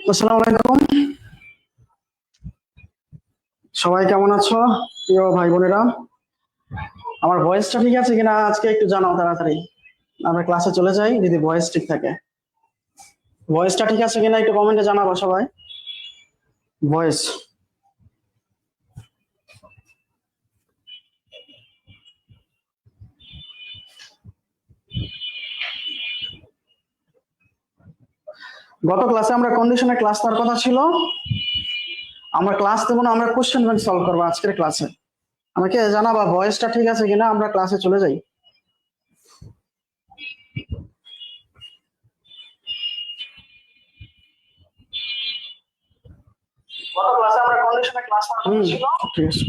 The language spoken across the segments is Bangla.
আসসালামু আলাইকুম, সবাই কেমন আছো প্রিয় ভাই বোনেরা? আমার ভয়েসটা ঠিক আছে কিনা আজকে একটু জানাও তাড়াতাড়ি, আমরা ক্লাসে চলে যাই। যদি ভয়েস ঠিক থাকে, ভয়েসটা ঠিক আছে কিনা একটু কমেন্টে জানাবো সবাই। ভয়েস গত ক্লাসে আমরা কন্ডিশনে ক্লাস নেওয়ার কথা ছিল। আমরা ক্লাস দেবো না, আমরা কোশ্চেন ব্যাংক সলভ করবো আজকের ক্লাসে। আমাকে জানাবা ভয়েসটা ঠিক আছে কিনা, আমরা ক্লাসে চলে যাই। গত ক্লাসে আমরা কন্ডিশনে ক্লাস নেওয়ার কথা ছিল। ঠিক আছে,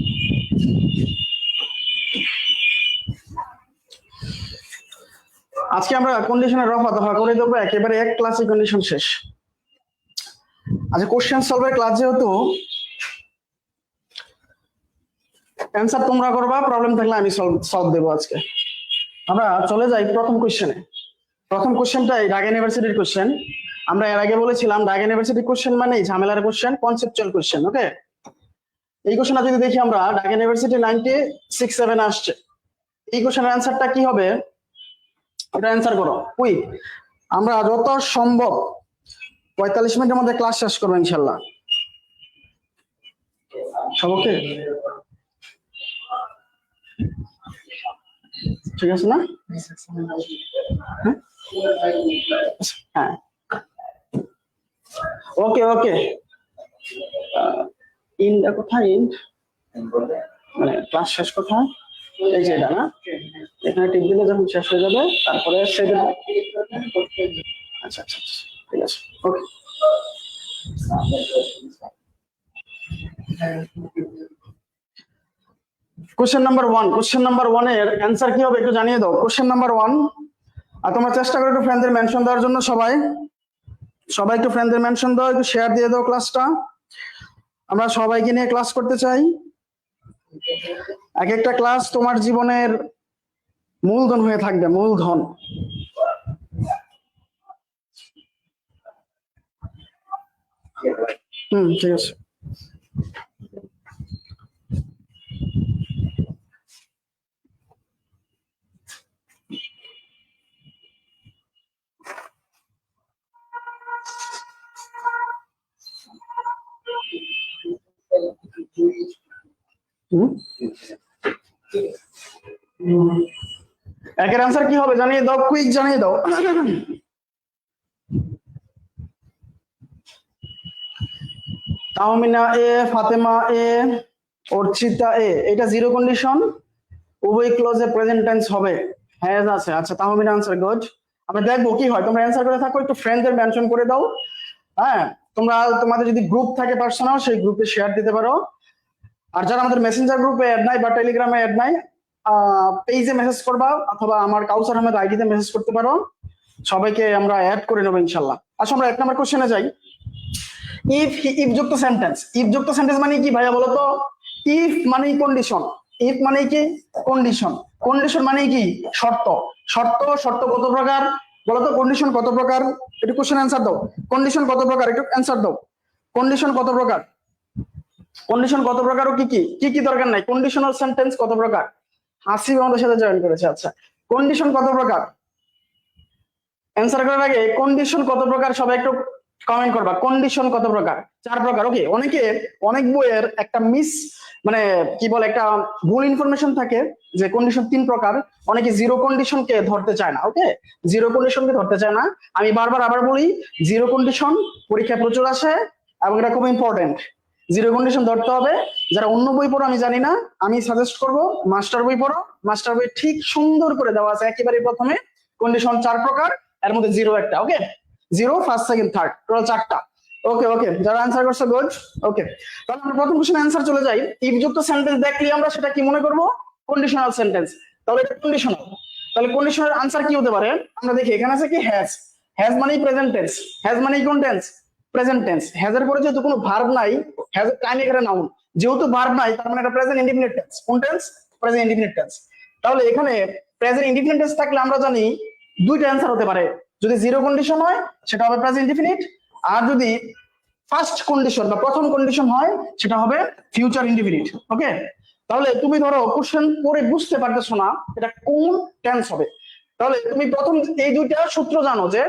আজকে আমরা কন্ডিশনের রফা দফা করে দেবো, একেবারে এক ক্লাসে কন্ডিশন শেষ। আচ্ছা, কোশ্চেন সলভের ক্লাস যেহেতু অ্যান্সার তোমরা করবা, প্রবলেম থাকলে আমি সলভ দেবো আজকে। আমরা চলে যাই প্রথম কোশ্চেনে। প্রথম কোশ্চেনটাই ঢাকা ইউনিভার্সিটির কোশ্চেন। আমরা এর আগে বলেছিলাম ঢাকা ইউনিভার্সিটির কোশ্চেন মানে ঝামেলার কোশ্চেন, কনসেপচুয়াল কোশ্চেন। ওকে, এই কোশ্চেনটা যদি দেখি আমরা, ঢাকা ইউনিভার্সিটি 96-7 আসছে। এই কোশ্চেনের অ্যান্সারটা কি হবে, এটা অ্যান্সার করো কুইক। আমরা যত সম্ভব 45 মিনিটের মধ্যে ক্লাস শেষ করবো ইনশাল্লাহ। সব ওকে, ঠিক আছে না? হ্যাঁ, ওকে ওকে। ইনটা কোথায়? ইন্ড মানে ক্লাস শেষ কোথায়? এই যে এটা না, এখানে টিপ দিলে যখন শেষ হয়ে যাবে তারপরে সেভ। আচ্ছা আচ্ছা, ঠিক আছে, ওকে। কোশ্চেন নাম্বার 1, কোশ্চেন নাম্বার 1 এর অ্যান্সার কি হবে একটু জানিয়ে দাও। কোশ্চেন নাম্বার 1, আর তোমরা চেষ্টা করো একটু ফ্রেন্ডদের মেনশন দেওয়ার জন্য। সবাই একটু ফ্রেন্ডদের মেনশন দাও, একটু শেয়ার দিয়ে দাও ক্লাসটা। আমরা সবাইকে নিয়ে ক্লাস করতে চাই। এক একটা ক্লাস তোমার জীবনের মূলধন হয়ে থাকবে, মূলধন। ঠিক আছে। একের অ্যান্সার কি হবে জানিয়ে দাও, কুইক জানিয়ে দাও। তাহমিনা এ, ফাতেমা এ, অর্চিতা এ, এটা জিরো কন্ডিশন, উভয় ক্লোজে প্রেজেন্ট টেন্স হবে, হ্যাজ আছে। আচ্ছা, তাহমিনা আনসার গুড। আমরা দেখবো কি হয়। তোমরা অ্যান্সার করে থাকো, একটু ফ্রেন্ডদের মেনশন করে দাও। হ্যাঁ, তোমরা তোমাদের যদি গ্রুপ থাকে পার্সোনাল, সেই গ্রুপে শেয়ার দিতে পারো। আর যারা আমাদের মেসেঞ্জার গ্রুপে অ্যাড নাই বা টেলিগ্রামে অ্যাড নাই, পেজে মেসেজ করবা অথবা আমার কাউসার আহমেদ আইডিতে মেসেজ করতে পারো। সবাইকে আমরা অ্যাড করে নেবো ইনশাল্লাহ। আসলে আমরা 1 নম্বর কোশ্চেনে যাই। ইফ যুক্ত সেন্টেন্স। ইফ যুক্ত সেন্টেন্স মানে কি ভাইয়া বলো তো? ইফ মানে কন্ডিশন, ইফ মানে কি কন্ডিশন, কন্ডিশন মানে কি শর্ত। শর্ত কত প্রকার বলো তো? কন্ডিশন কত প্রকার? একটু কোশ্চেন অ্যান্সার দাও। কন্ডিশন কত প্রকার? একটু অ্যান্সার দাও। কন্ডিশন কত প্রকার? কন্ডিশন কত প্রকার ও কি কি দরকার নাই। কন্ডিশনাল সেন্টেন্স কত প্রকার? হাসি আমাদের সাথে জয়েন করেছে। আচ্ছা, কন্ডিশন কত প্রকার? অ্যান্সার করার আগে কন্ডিশন কত প্রকার সবাই একটু কমেন্ট করবা। কন্ডিশন কত প্রকার? 4 প্রকার। ওকে, অনেক বইয়ের একটা মানে কি বলে, একটা ভুল ইনফরমেশন থাকে যে কন্ডিশন 3 প্রকার। অনেকে জিরো কন্ডিশনকে ধরতে চায় না। ওকে, জিরো কন্ডিশনকে ধরতে চায় না। আমি বারবার আবার বলি, জিরো কন্ডিশন পরীক্ষায় প্রচুর আসে এবং এটা খুব ইম্পর্টেন্ট। জিরো কন্ডিশন ধরতে হবে। যারা অন্য বই পড়ো আমি জানি না, আমি সাজেস্ট করব মাস্টার বই পড়ো। মাস্টার বই ঠিক সুন্দর করে দেওয়া আছে একেবারে প্রথমে কন্ডিশন 4 প্রকার, এর মধ্যে জিরো একটা। Okay, zero, first, second, third, total 4টা। ওকে, যারা আনসার করছে গুড। ওকে, তাহলে আমরা প্রথম কোশ্চেন অ্যান্সার চলে যাই। ইফ যুক্ত সেন্টেন্স দেখলে আমরা সেটা কি মনে করব? Conditional sentence. তাহলে এটা কন্ডিশনাল। তাহলে কন্ডিশনাল আনসার কি হতে পারে? আমরা দেখি, এখানে আছে কি হ্যাজ। হ্যাজ মানে প্রেজেন্ট টেন্স। হ্যাজ মানে কোন টেন্স? Present tense. হ্যাজ এর পরে যেহেতু কোনো ভার্ব নাই, হ্যাজ টাইম এখানে নাউন, যেহেতু ভার্ব নাই তার মানে এটা প্রেজেন্ট ইনডিফিনিট টেন্স। কোন টেন্স? Present indefinite tense. তাহলে এখানে প্রেজেন্ট ইনডিফিনিট টেন্স থাকলে আমরা জানি দুইটা অ্যান্সার হতে পারে। যদি জিরো কন্ডিশন হয় সেটা হবে প্রেজেন্ট ইনডিফিনিট, আর যদি ফার্স্ট কন্ডিশন বা প্রথম কন্ডিশন হয় সেটা হবে ফিউচার ইনডিফিনিট। ওকে, তাহলে তুমি ধরো কোশ্চেন পড়ে বুঝতে পারতেছো না এটা কোন টেন্স হবে, তাহলে তুমি প্রথম এই দুইটা সূত্র জানো যে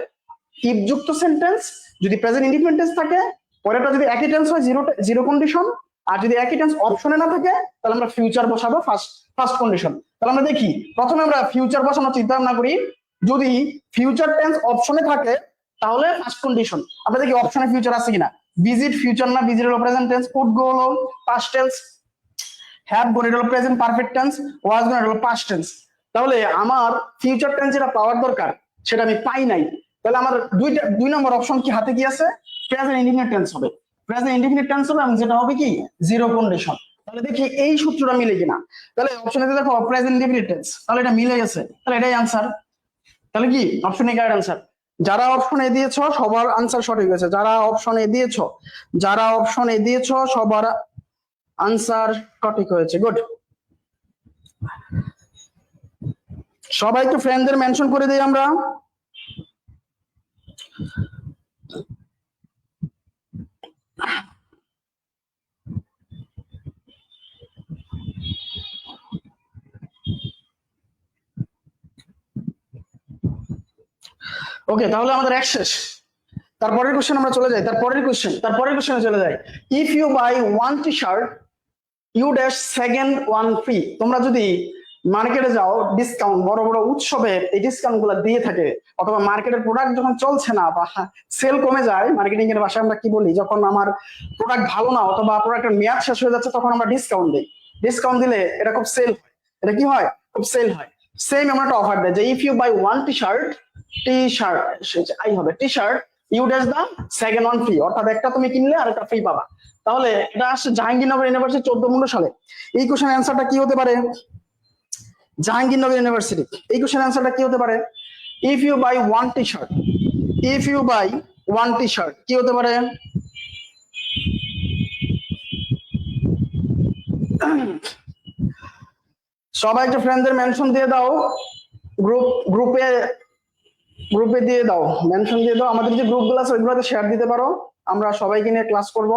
ইফ যুক্ত সেন্টেন্স যদি প্রেজেন্ট ইনডিফিনিট টেন্স থাকে, পরেরটা যদি একই টেন্স হয় জিরো কন্ডিশন, আর যদি একই টেন্স অপশনে না থাকে তাহলে আমরা ফিউচার বসাবো ফার্স্ট কন্ডিশন। তাহলে আমরা দেখি, প্রথমে আমরা ফিউচার বসানোর চিন্তা ভাবনা করি। যদি ফিউচার টেন্স অপশনে থাকে তাহলে ফার্স্ট কন্ডিশন। আমরা দেখি অপশনে ফিউচার আছে কিনা। ভিজিট ফিউচার না, ভিজিট হলো প্রেজেন্ট টেন্স, কুড গো হলো পাস্ট টেন্স, হ্যাভ গন এটা হলো প্রেজেন্ট পারফেক্ট টেন্স, ওয়াজ গন এটা হলো পাস্ট টেন্স। তাহলে আমার ফিউচার টেন্স যেটা পাওয়ার দরকার সেটা আমি পাই নাই। তাহলে আমার দুই নম্বর অপশন কি হাতে কি আছে? প্রেজেন্ট ইনডিফিনিট টেন্স হবে। প্রেজেন্ট ইনডিফিনিট টেন্স হবে এবং যেটা হবে কি জিরো কন্ডিশন। তাহলে দেখি এই সূত্রটা মিলে কিনা। তাহলে অপশনে দেখো প্রেজেন্ট ইনডিফিনিট টেন্স, তাহলে এটা মিলে গেছে, তাহলে এটাই আনসার। তাহলে কি অপশনে কারেক্ট আনসার। যারা অপশন এ দিয়েছো সবার আনসার সঠিক হয়েছে। যারা অপশন এ দিয়েছো সবার আনসার সঠিক হয়েছে। গুড। সবাই একটু ফ্রেন্ডদের মেনশন করে দিই আমরা। ওকে, তাহলে আমাদের এক শেষ। তারপরের কোশ্চেন আমরা চলে যাই। তারপরের কোশ্চেনে চলে যাই। If you buy one T shirt you dash second one free. তোমরা যদি মার্কেটে যাও, ডিসকাউন্ট বড় বড় উৎসবে এই ডিসকাউন্ট গুলো দিয়ে থাকে, অথবা মার্কেটের প্রোডাক্ট যখন চলছে না বা সেল কমে যায়, মার্কেটিং এর ভাষায় আমরা কি বলি, যখন আমার প্রোডাক্ট ভালো না অথবা প্রোডাক্টের মেয়াদ শেষ হয়ে যাচ্ছে তখন আমরা ডিসকাউন্ট দিই। ডিসকাউন্ট দিলে এটা খুব সেল হয়। এটা কি হয়? খুব সেল হয়। সেম আমরা একটা অফার দেয় যে if you buy one T shirt you dash the second one free, অর্থাৎ একটা তুমি কিনলে আর একটা ফ্রি পাবা। তাহলে এটা আসছে জাহাঙ্গীরনগর ইউনিভার্সিটি 1415 সালে। এই কোশ্চেন অ্যান্সারটা কি হতে পারে? জাহাঙ্গীরনগর ইউনিভার্সিটি। এই কোশ্চেন অ্যান্সারটা কি হতে পারে? If you buy one T shirt কি হতে পারে? সবাই একটু ফ্রেন্ডদের মেনশন দিয়ে দাও, গ্রুপে দিয়ে দাও, মেনশন দিয়ে দাও। আমাদের যে গ্রুপগুলো আছে ওইগুলোতে শেয়ার দিতে পারো, আমরা সবাইকে নিয়ে ক্লাস করব।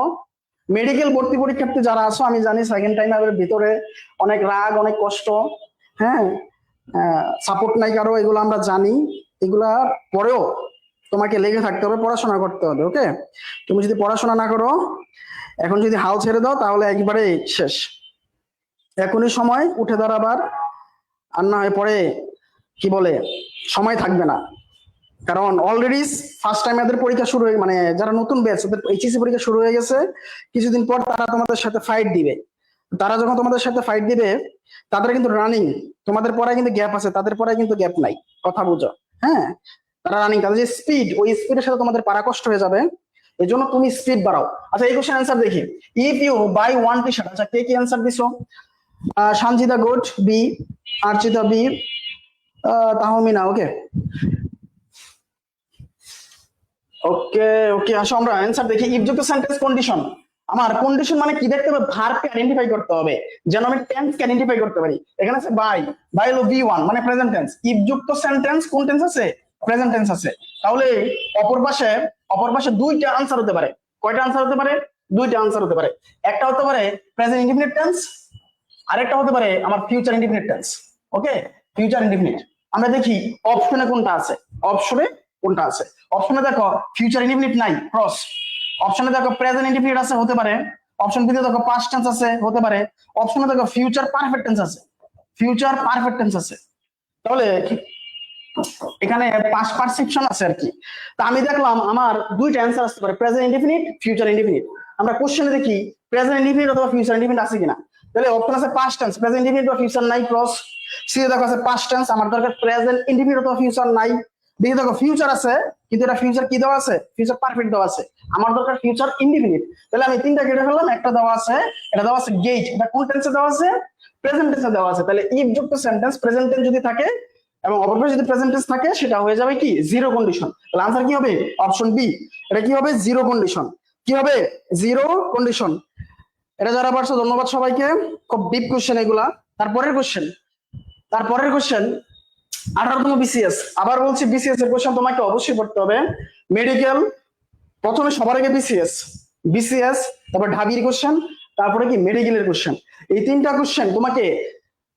মেডিকেল ভর্তি পরীক্ষার্থী যারা আছো, আমি জানি সেকেন্ড টাইমের ভিতরে অনেক রাগ, অনেক কষ্ট, হ্যাঁ, সাপোর্ট নাই কারো, এগুলো আমরা জানি। এগুলার পরেও তোমাকে লেগে থাকতে হবে, পড়াশোনা করতে হবে। ওকে, তুমি যদি পড়াশোনা না করো, এখন যদি হাল ছেড়ে দাও তাহলে একবারে শেষ। এখনই সময় উঠে দাঁড়াবার, আর না হয় পরে কি বলে সময় থাকবে না। কারণ অলরেডি ফার্স্ট টাইম এদের পরীক্ষা শুরু হয়ে, মানে যারা নতুন ব্যাচ ওদের এইচএসসি পরীক্ষা শুরু হয়ে গেছে। কিছুদিন পর তারা তোমাদের সাথে ফাইট দিবে। তারা যখন তোমাদের সাথে ফাইট দিবে, তাদের কিন্তু রানিং, তোমাদের পড়ায় কিন্তু গ্যাপ আছে, তাদের পড়ায় কিন্তু গ্যাপ নাই, কথা বুঝো। হ্যাঁ, তারা রানিং, তাদের যে স্পিড, ওই স্পিডের সাথে তোমাদের পারা কষ্ট হয়ে যাবে। এই জন্য তুমি স্পিড বাড়াও। আচ্ছা, এই কোশ্চেন অ্যান্সার দেখি। If you buy one T shirt, আচ্ছা কে কি অ্যান্সার দিছো? Sanjida good, B, Archita B, Tahmina okay. Okay, আসো আমরা অ্যান্সার দেখি। ইফ যুক্ত সেন্টেন্স কন্ডিশন, আমার কন্ডিশন মানে কি দেখতে হবে? ভার্বকে আইডেন্টিফাই করতে হবে, যেন আমি টেন্সকে আইডেন্টিফাই করতে পারি। এখানে আছে বাই হলো V1 মানে প্রেজেন্ট টেন্স। ইফ যুক্ত সেন্টেন্স কোন টেন্স আছে? প্রেজেন্ট টেন্স আছে। তাহলে অপর পাশে দুইটা আনসার হতে পারে। কয়টা আনসার হতে পারে? দুইটা আনসার হতে পারে। একটা হতে পারে প্রেজেন্ট ইনডিফিনিট টেন্স, আরেকটা হতে পারে আমার ফিউচার ইনডিফিনিট টেন্স। ওকে, ফিউচার ইনডিফিনিট। আমরা দেখি অপশনে কোনটা আছে। অপশনে কোনটা আছে। অপশনে দেখো ফিউচার ইনডিফিনিট নাই, ক্রস। অপশনে দেখো প্রেজেন্ট ইনডিফিনিট আছে, হতে পারে। অপশন বি তে দেখো পাস্ট টেন্স আছে, হতে পারে। অপশনে দেখো ফিউচার পারফেক্ট টেন্স আছে, ফিউচার পারফেক্ট টেন্স আছে। তাহলে এখানে পাস্ট পারসেপশন আছে আর কি। তা আমি দেখলাম আমার দুইটা অ্যান্সার আসতে পারে, প্রেজেন্ট ইনডিফিনিট, ফিউচার ইনডিফিনিট। আমরা কোশ্চেনে দেখি প্রেজেন্ট ইনডিফিনিট অথবা ফিউচার ইনডিফিনিট আছে কিনা। তাহলে অপশন আছে পাস্ট টেন্স, প্রেজেন্ট ইনডিফিনিট বা ফিউচার নাই, ক্রস। সি দেখো আছে পাস্ট টেন্স, আমার দরকার প্রেজেন্ট ইনডিফিনিট অথবা ফিউচার নাই। ডি দেখো ফিউচার আছে, কিন্তু এটা ফিউচার কি দেওয়া আছে, ফিউচার পারফেক্ট দেওয়া আছে, আমার দরকার ফিউচার ইনডিফিনিট। তাহলে আমি তিনটা কেটে ফেললাম, একটা দেওয়া আছে, এটা দেওয়া আছে গেট, এটা কোন টেন্সে দেওয়া আছে, প্রেজেন্ট টেন্সে দেওয়া আছে। তাহলে ইফ যুক্ত সেন্টেন্স প্রেজেন্ট টেন্স যদি থাকে এবং অপরপক্ষে যদি প্রেজেন্ট টেন্স থাকে সেটা হয়ে যাবে কি জিরো কন্ডিশন। তাহলে আনসার কি হবে, অপশন বি। এটা কি হবে, জিরো কন্ডিশন। কি হবে, জিরো কন্ডিশন। এটা যারা পারছো ধন্যবাদ সবাইকে, খুব ডিপ কোশ্চেন এগুলা। তারপরের কোশ্চেন, 18তম বিসিএস। আবার বলছি বিসিএস এর কোশ্চেন তোমাকে অবশ্যই পড়তে হবে। মেডিকেল প্রথমে সবার আগে বিসিএস, বিসিএস তারপর ঢাবির কোশ্চেন, তারপরে কি মেডিকেলের কোশ্চেন। এই তিনটা কোশ্চেন তোমাকে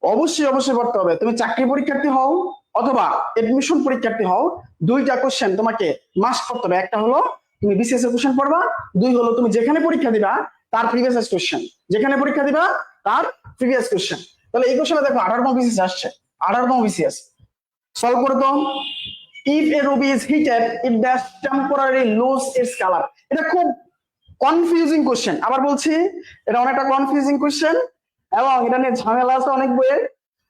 অবশ্যই পড়তে হবে। তুমি চাকরি পরীক্ষার্থী হও অথবা এডমিশন পরীক্ষার্থী হও, দুইটা কোশ্চেন তোমাকে মাস্ট পড়তে হবে। একটা হলো তুমি বিসিএস এর কোশ্চেন পড়বা, দুই হলো তুমি যেখানে পরীক্ষা দিবা তার প্রিভিয়াস কোশ্চেন, যেখানে পরীক্ষা দিবা তার প্রিভিয়াস কোশ্চেন। তাহলে এই কোশ্চেনে দেখো 18তম বিসিএস আসছে, 18তম বিসিএস সলভ করে দাও। If a ruby is heated it dash temporary lose its colour. এটা খুব কনফিউজিং কোশ্চেন, আবার বলছি এটা অনেকটা কনফিউজিং কোশ্চেন এবং এটা নিয়ে ঝামেলা আছে অনেক বইয়ের।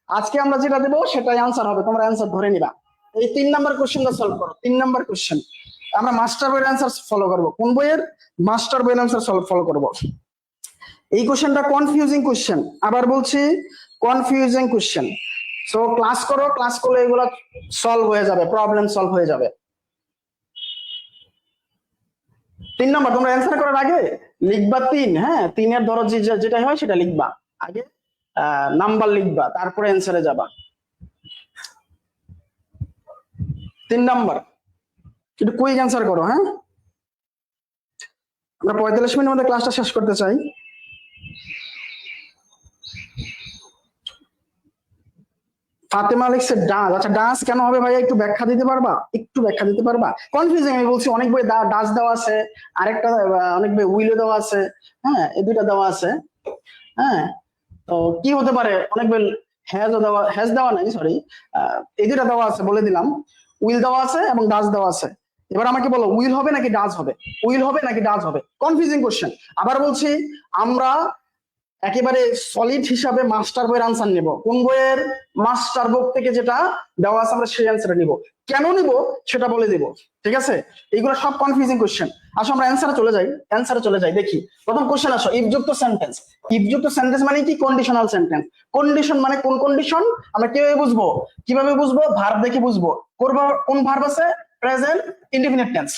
আজকে আমরা যেটা দেবো সেটাই আনসার হবে, তোমরা আনসার ধরে নিবা। এই 3 নাম্বার কোশ্চেনটা সলভ করো। 3 নাম্বার কোশ্চেন আমরা মাস্টার বইয়ের আনসার ফলো করব। কোন বইয়ের, মাস্টার বইয়ের আনসার ফলো করব। এই কোশ্চেনটা কনফিউজিং কোশ্চেন, আবার বলছি কনফিউজিং কোশ্চেন। সো ক্লাস করো, ক্লাস করলে এগুলো সলভ হয়ে যাবে, প্রবলেম সলভ হয়ে যাবে। 3 নাম্বার তোমরা অ্যান্সার করার আগে লিখবা 3, হ্যাঁ 3 এর ধরো যেটা হয় সেটা লিখবা আগে, নাম্বার লিখবা, তারপরে অ্যান্সারে যাবা। 3 নাম্বার একটু কুইক অ্যান্সার করো, হ্যাঁ আমরা 45 মিনিটের মধ্যে ক্লাসটা শেষ করতে চাই। ফাতেমা লিখছে ডান্স। আচ্ছা ডান্স কেন হবে ভাইয়া, একটু ব্যাখ্যা দিতে পারবা, একটু ব্যাখ্যা দিতে পারবা? কনফিউজিং আমি বলছি, অনেক বই ডান্স দেওয়া আছে, আরেকটা অনেক বই উইলে দেওয়া আছে, হ্যাঁ এই দুইটা দেওয়া আছে। হ্যাঁ তো কি হতে পারে, অনেক বই হ্যাজ দেওয়া নাই, সরি এই দুইটা দেওয়া আছে বলে দিলাম, উইল দেওয়া আছে এবং ডাজ দেওয়া আছে। এবার আমাকে বলো উইল হবে নাকি ডাজ হবে, উইল হবে নাকি ডাজ হবে, কনফিউজিং কোশ্চেন। আবার বলছি আমরা একেবারে সলিড হিসাবে মাস্টার বইয়ের আনসার নিব। কোন বইয়ের, মাস্টার বুক থেকে যেটা দেওয়া আছে আমরা সেই আনসারটা নিব। কেন নিব সেটা বলে দিব, ঠিক আছে? এইগুলো সব কনফিউজিং কোশ্চেন। আসো আমরা অ্যান্সারে চলে যাই, দেখি প্রথম কোশ্চেন। আসো ইফ যুক্ত সেন্টেন্স। ইফ যুক্ত সেন্টেন্স মানে কি, কন্ডিশনাল সেন্টেন্স। কন্ডিশন মানে কোন কন্ডিশন, আমরা কিভাবে বুঝবো, ভার্ব দেখে বুঝবো। করব কোন ভার্ব আছে, present indefinite tense,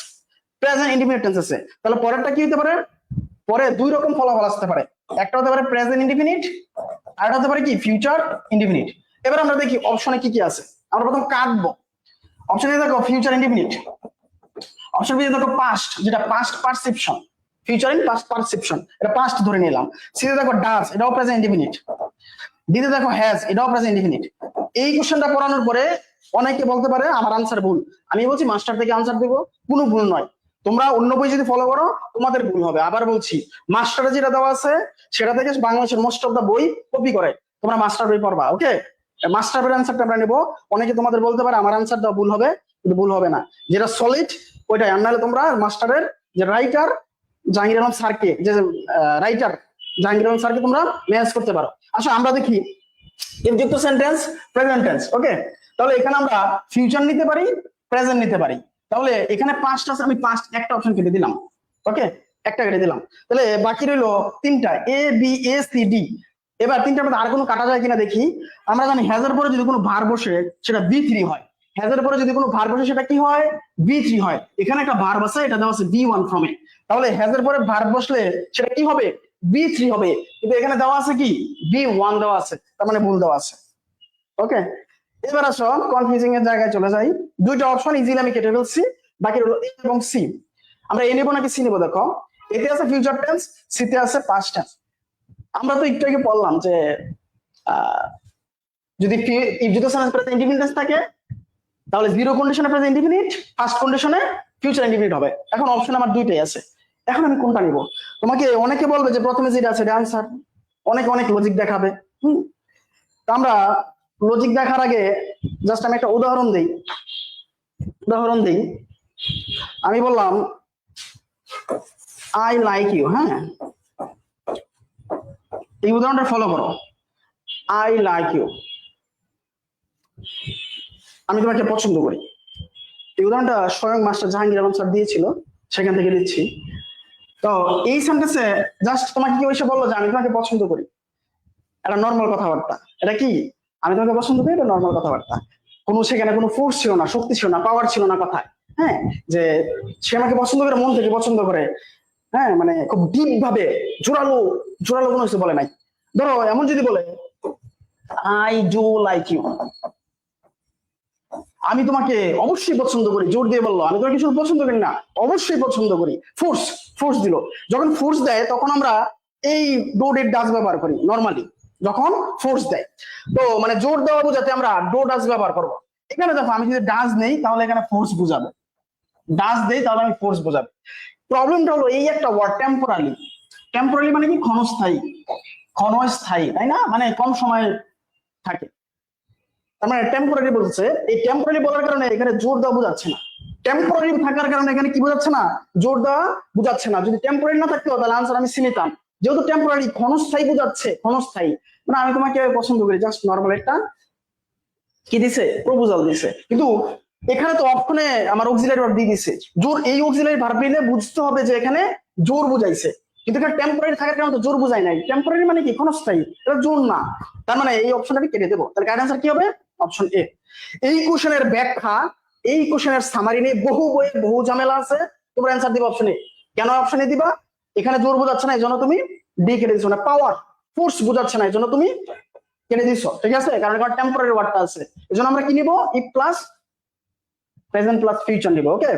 present indefinite tense আছে। তাহলে পরেরটা কি হতে পারে, পরে দুই রকম ফলাফল আসতে পারে, একটা হতে পারে প্রেজেন্ট ইনডিফিনিট, আর হতে পারে কি ফিউচার ইনডিফিনিট। এবার আমরা দেখি অপশনে কি কি আছে। আমরা প্রথম কাটবো। অপশনে দেখো ফিউচার ইনডিফিনিট, অপশন বি দেখো পাস্ট, যেটা past perception, future in past perception, এটা পাস্ট ধরে নিলাম। সি তে দেখো ডাজ, এটাও প্রেজেন্ট ইনডিফিনিট। ডি তে দেখো হ্যাজ, এটাও প্রেজেন্ট ইনডিফিনিট। এই কোশ্চেনটা পড়ানোর পরে অনেকে বলতে পারে আমার আনসার ভুল, আমি বলছি মাস্টার থেকে আনসার দেবো, কোনো ভুল নয়। তোমরা অন্য বই যদি ফলো করো তোমাদের ভুল হবে। আবার বলছি মাস্টারে যেটা দেওয়া আছে সেটা থেকে বাংলাদেশের মোস্ট অফ দা বই কপি করে, তোমরা মাস্টার বই পড়বা, ওকে? মাস্টার বইয়ের আনসারটা আমরা নেবো। অনেকে তোমাদের বলতে পারে আমার আনসার দেওয়া ভুল হবে, কিন্তু ভুল হবে না, যেটা সলিড ওইটাই। আর নাহলে তোমরা মাস্টারের যে রাইটার জাহাঙ্গীর আলম স্যারকে, যে রাইটার জাহাঙ্গীর আলম স্যারকে তোমরা ম্যানেজ করতে পারো। আসলে আমরা দেখি ইনযুক্ত সেন্টেন্স, প্রেজেন্ট টেন্স, ওকে? তাহলে এখানে আমরা ফিউচার নিতে পারি, প্রেজেন্ট নিতে পারি। তাহলে এখানে পাঁচটা আছে, আমি পাঁচ একটা অপশন কেটে দিলাম, ওকে একটা কেটে দিলাম। তাহলে বাকি রইলো তিনটা, A B A C D. এবার তিনটার মধ্যে আর কোনো কাটা যায় কিনা দেখি। আমরা জানি হ্যাজের পরে যদি কোনো ভার বসে সেটা বি3 হয়, হ্যাজের পরে যদি কোনো ভার বসে সেটা কি হয়, বি3 হয়। এখানে একটা ভার্ব আছে, এটা দেওয়া আছে বি1 ফর্মে। তাহলে হ্যাজের পরে ভার্ব বসলে সেটা কি হবে, বি3 হবে, কিন্তু এখানে দেওয়া আছে কি বি1 দেওয়া আছে, তার মানে ভুল দেওয়া আছে, ওকে? এবার আসো কনফিউজিং এর জায়গায় চলে যাই। দুইটা অপশন ইজিলি আমি কেটে ফেলছি, বাকি হলো এ এবং সি। আমরা এ নেবো নাকি সি নেবো? দেখো এতে আছে ফিউচার টেন্স, সিতে আছে পাস্ট টেন্স। আমরা তো একটু আগে বললাম যে যদি ইফ যুক্ত সেন্টেন্স প্রেজেন্ট ইনডিফিনিট টেন্স থাকে তাহলে জিরো কন্ডিশনে প্রেজেন্ট ইনডিফিনিট, ফার্স্ট কন্ডিশনে ফিউচার ইনডিফিনিট হবে। এখন অপশন আমার দুইটাই আছে, এখন আমি কোনটা নিব? তোমাকে অনেকে বলবে যে প্রথমে যেটা আছে এটা আনসার, অনেকে অনেক লজিক দেখাবে। তো আমরা লজিক দেখার আগে জাস্ট আমি একটা উদাহরণ দিই। আমি বললাম আই লাইক ইউ, হ্যাঁ, এই উদাহরণটা ফলো করো। আই লাইক ইউ, আমি তোমাকে পছন্দ করি। এই উদাহরণটা স্বয়ং মাস্টার জাহাঙ্গীর আলম স্যার দিয়েছিল, সেখান থেকে দিচ্ছি। তো এই সেন্টেন্সে জাস্ট তোমাকে কেউ এসে বললো যে আমি তোমাকে পছন্দ করি, এটা নর্মাল কথাবার্তা। এটা কি? আমি তোমাকে পছন্দ করি, এটা নর্মাল কথাবার্তা। সেখানে কোনো ফোর্স ছিল না, শক্তি ছিল না, পাওয়ার ছিল না কথায়। হ্যাঁ, যে সে আমাকে পছন্দ করে, মন থেকে পছন্দ করে, হ্যাঁ, মানে খুব ডিপ ভাবে জোরালো কোনো কিছু বলে নাই। ধরো এমন যদি বলে আই ডু লাইক ইউ, আমি তোমাকে অবশ্যই পছন্দ করি, জোর দিয়ে বললো আমি তোমাকে শুধু পছন্দ করি না, অবশ্যই পছন্দ করি, ফোর্স দিল। যখন ফোর্স দেয় তখন আমরা এই ডো ডিড ডাজ ব্যবহার করি নরমালি, যখন ফোর্স দেয়। তো মানে জোর দেওয়া বোঝাতে আমরা ডো ডাজ ব্যবহার করবো। এখানে দেখো আমি যদি ডাজ নেই তাহলে এখানে ফোর্স বোঝাবে, ডাজ দেই তাহলে আমি ফোর্স বোঝাবে। প্রবলেমটা হলো এই একটা ওয়ার্ড টেম্পোরারি মানে কি? ক্ষণস্থায়ী, তাই না? মানে কম সময় থাকে। তার মানে টেম্পোরারি বলছে, এই টেম্পোরারি বলার কারণে এখানে জোর দেওয়া বোঝাচ্ছে না। টেম্পোরারি থাকার কারণে এখানে কি বোঝাচ্ছে না? জোর দেওয়া বোঝাচ্ছে না। যদি টেম্পোরারি না থাকতো তাহলে আনসার আমি চিনিতাম। যেহেতু টেম্পোরারি, ক্ষণস্থায়ী বোঝাচ্ছে, ক্ষণস্থায়ী মানে আমি তোমাকে পছন্দ করি, জাস্ট নর্মাল একটা কি দিছে? প্রপোজাল দিছে। কিন্তু এখানে তো অপশনে আমার অক্সিলারি ভার্ব দিয়ে দিছে জোর। এই অক্সিলারি ভার্ব নিলে বুঝতে হবে যে এখানে জোর বুঝাইছে, কিন্তু এখানে টেম্পোরারি থাকার কারণে তো জোর বুঝাই নাই। টেম্পোরারি মানে কি? ক্ষণস্থায়ী, এটা জোর না। তার মানে এই অপশনটা আমি কেটে দেবো। তাহলে কারেক্ট আনসার কি হবে? Option A. এই কোশ্চেনের ব্যাখ্যা, এই কোশ্চেনের সামারি নিয়ে বহু বইয়ে বহু ঝামেলা আছে, তোমরা অ্যান্সার দিবা অপশন এ। কেন অপশন এ দিবা? এখানে জোর বোঝাচ্ছে না, এই জন্য তুমি ডি কেটে দিছো। না পাওয়ার, ফোর্স বোঝাচ্ছে না, এই জন্য তুমি কেটে দিছো, ঠিক আছে? কারণ এখানে টেম্পোরারি ওয়ার্ডটা আছে, এজন্য আমরা কি নিব? If plus present plus future নিব। ওকে,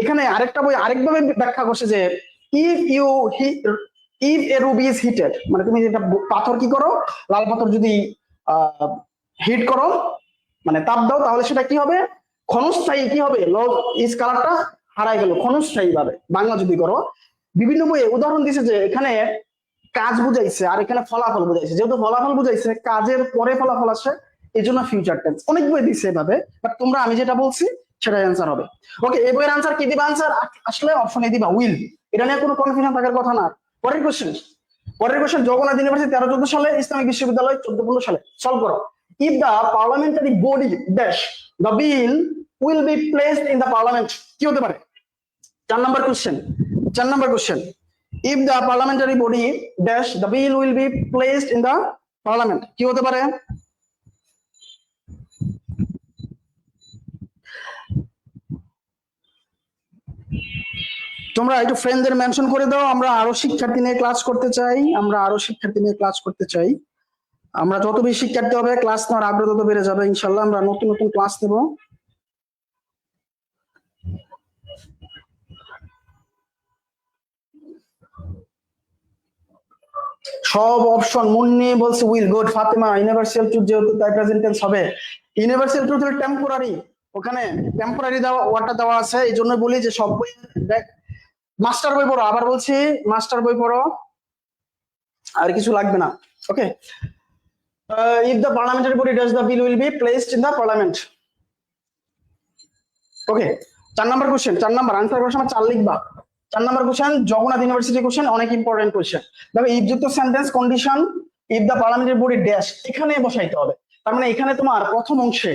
এখানে আরেকটা বই আরেকভাবে ব্যাখ্যা করছে যে if a ruby is heated, মানে তুমি যেটা পাথর কি করো, লাল পাথর যদি হিট করো, মানে তাপ দাও, তাহলে সেটা কি হবে? ক্ষণস্থায়ী কি হবে? লস ইজ কালারটা হারাই গেল ক্ষণস্থায়ী ভাবে। বাংলা যদি করো, বিভিন্ন বইয়ে উদাহরণ দিছে যে এখানে কাজ বুঝাইছে আর এখানে ফলাফল বুঝাইছে। যেহেতু ফলাফল বুঝাইছে, কাজের পরে ফলাফল আসে, এই জন্য ফিউচার টেন্স। অনেক বই দিচ্ছে এভাবে, বাট তোমরা আমি যেটা বলছি সেটাই অ্যান্সার হবে। ওকে, এই বইয়ের অ্যান্সার কি দিবা? অ্যান্সার আসলে অপশন এ দিবা, উইল। এটা নিয়ে কোনো কনফিউশন থাকার কথা না। পরের কোশ্চেন জগন্নাথ ইউনিভার্সিটি 13-14 সালে, ইসলামিক বিশ্ববিদ্যালয় 14-15 সালে। সলভ করো। If the parliamentary body dash the bill will be placed in the parliament, কি হতে পারে? 4 নম্বর question, if the parliamentary body dash the bill will be placed in the parliament, কি হতে পারে? তোমরা একটু ফ্রেন্ডদের মেনশন করে দাও। আমরা আরো শিক্ষার্থী নিয়ে ক্লাস করতে চাই। আমরা যত বেশি শিক্ষার্থী হবে, ক্লাস নেওয়ার আগ্রহ তত বেড়ে যাবে ইনশাল্লাহ। আমরা নতুন ক্লাস নেব। সব অপশন মুন্নি বলছে will, good. Fatema universal truth, যেহেতু তাই প্রেজেন্ট টেন্স হবে। ইউনিভার্সাল ট্রুথ হলো টেম্পোরারি, ওখানে টেম্পোরারি দেওয়া ওয়ার্ডটা দেওয়া আছে, এই জন্য বলি যে সব বই দেখ, মাস্টার বই পড়ো। আবার বলছি মাস্টার বই পড়ো, আর কিছু লাগবে না। ওকে, if the parliamentary body does the bill will be placed in the parliament. Okay, 4 number question, 4 number answer করার সময় 4 লিখবা। 4 নম্বর কোশ্চেন জগন্নাথ ইউনিভার্সিটি কোশ্চেন, অনেক ইম্পর্টেন্ট কোশ্চেন। দেখো ইফ যুক্ত sentence condition if the parliamentary body dash, এখানে বসাইতে হবে। তার মানে এখানে তোমার প্রথম অংশে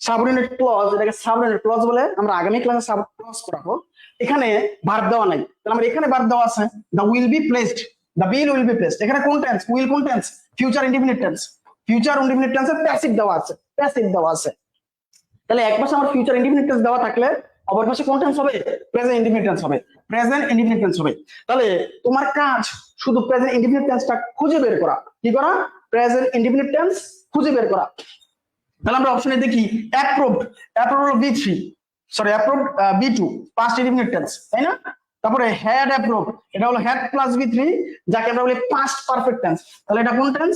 সাবঅর্ডিনেট ক্লজ, এটাকে সাবঅর্ডিনেট ক্লজ বলে, আমরা আগামী ক্লাসে সাব ক্লজ করাবো। এখানে ভার্ব দেওয়া নাই, তাহলে আমরা এখানে ভার্ব দেওয়া আছে, the will be placed, the bill will be placed. এখানে কোন টেন্স? উইল কোন tense? Future indefinite tense. Future indefinite টেন্সে প্যাসিভ দেওয়া আছে, তাহলে এক পাশে আমার ফিউচার ইনডিফিনিট টেন্স দেওয়া থাকলে অপর পাশে কোন টেন্স হবে? প্রেজেন্ট ইনডিফিনিট টেন্স হবে। তাহলে তোমার কাজ শুধু প্রেজেন্ট ইনডিফিনিট টেন্সটা খুঁজে বের করা। কি করা? প্রেজেন্ট ইনডিফিনিট টেন্স খুঁজে বের করা। তাহলে আমরা অপশনে দেখি অ্যাপ্রুভড হলো approved B2 past indefinite tense, তাই না? তারপরে হ্যাড অ্যাপ্রুভড, এটা হলো হ্যাড প্লাস B3, যাকে আমরা বলি পাস্ট পারফেক্ট টেন্স। তাহলে এটা কোন tense?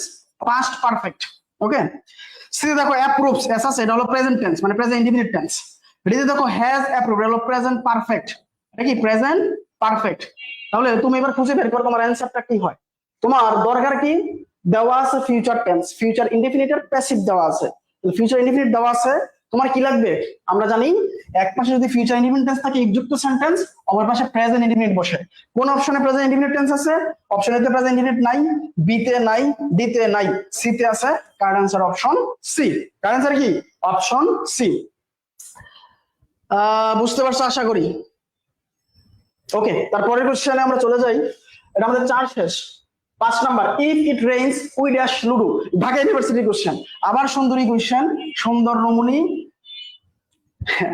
Past perfect. Okay, C দেখো অ্যাপ্রুভস, এস আছে, এটা হলো প্রেজেন্ট টেন্স মানে প্রেজেন্ট ইনডিফিনিট টেন্স। ডিতে দেখো হ্যাজ অ্যাপ্রুভড, এটা হলো প্রেজেন্ট পারফেক্ট। এটা কি প্রেজেন্ট পারফেক্ট। তাহলে তুমি এবার খুঁজে বের করো তোমার অ্যানসারটা কি হয়। তোমার দরকার কি, দেওয়া আছে ফিউচার টেন্স, ফিউচার ইনডিফিনিট আর প্যাসিভ দেওয়া আছে। ফিউচার ইনডিফিনিট দেওয়া আছে, তোমার কি লাগবে, আমরা জানি এক পাশে যদি ফিউচার ইনডিফিনিট টেন্স থাকে যুক্ত সেন্টেন্স, অপর পাশে প্রেজেন্ট ইনডিফিনিট বসে। কোন অপশনে প্রেজেন্ট ইনডিফিনিট টেন্স আছে, অপশন এ তে প্রেজেন্ট ইনডিফিনিট নাই, বি তে নাই, ডি তে নাই, সি তে আছে। Correct answer option C. Correct answer কি অপশন সি। বুঝতে পারছো আশা করি। ওকে, তারপরের কোশ্চেনে আমরা চলে যাই। এটা আমাদের 4 শেষ। 5 number, if it rains we dash ludo. Dhaka university question, আবার সুন্দরী কোশ্চেন, সুন্দর রমণী,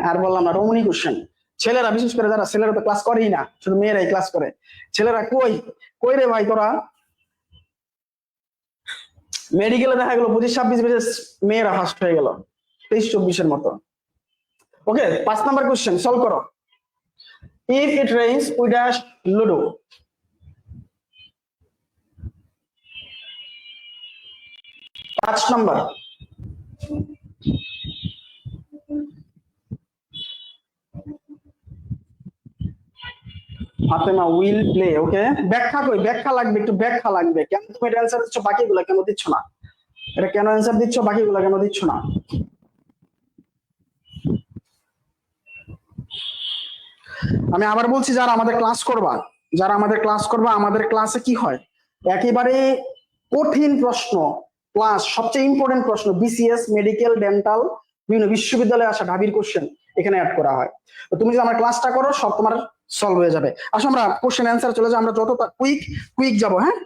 আর বললাম না রমণী কোশ্চেন। ছেলেরা, বিশেষ করে যারা ছেলেরা তো ক্লাস করেই না, শুধু মেয়েরাই ক্লাস করে। ছেলেরা কই কই রে ভাই তোরা? মেডিকেলে দেখা গেল 25-26 মেয়েরা ফার্স্ট হয়ে গেল, 23-24 মতো। ওকে, 5 নাম্বার কোশ্চেন সলভ করো। If it rains we dash ludo. পাঁচ নাম্বার, ফাতেমা উইল প্লে। ওকে, ব্যাখ্যা কই, ব্যাখ্যা লাগবে, একটু ব্যাখ্যা লাগবে। কেন তুমি এটা অ্যানসার দিচ্ছ, বাকিগুলো কেন দিচ্ছ না? এটা কেন অ্যানসার দিচ্ছ, বাকিগুলো কেন দিচ্ছ না? আমি আবার বলছি, যারা আমাদের ক্লাস করবা, যারা আমাদের ক্লাস করবা, আমাদের ক্লাসে কি হয়, একেবারে কঠিন প্রশ্ন, ক্লাস সবচেয়ে ইম্পর্টেন্ট প্রশ্ন, বিসিএস, মেডিকেল, ডেন্টাল, বিভিন্ন বিশ্ববিদ্যালয়ে আসা ঢাবির কোশ্চেন এখানে অ্যাড করা হয়। তো তুমি যদি আমার ক্লাসটা করো, সব তোমার সলভ হয়ে যাবে। আসলে আমরা কোশ্চেন অ্যান্সার চলে যাই, আমরা যত কুইক যাবো। হ্যাঁ,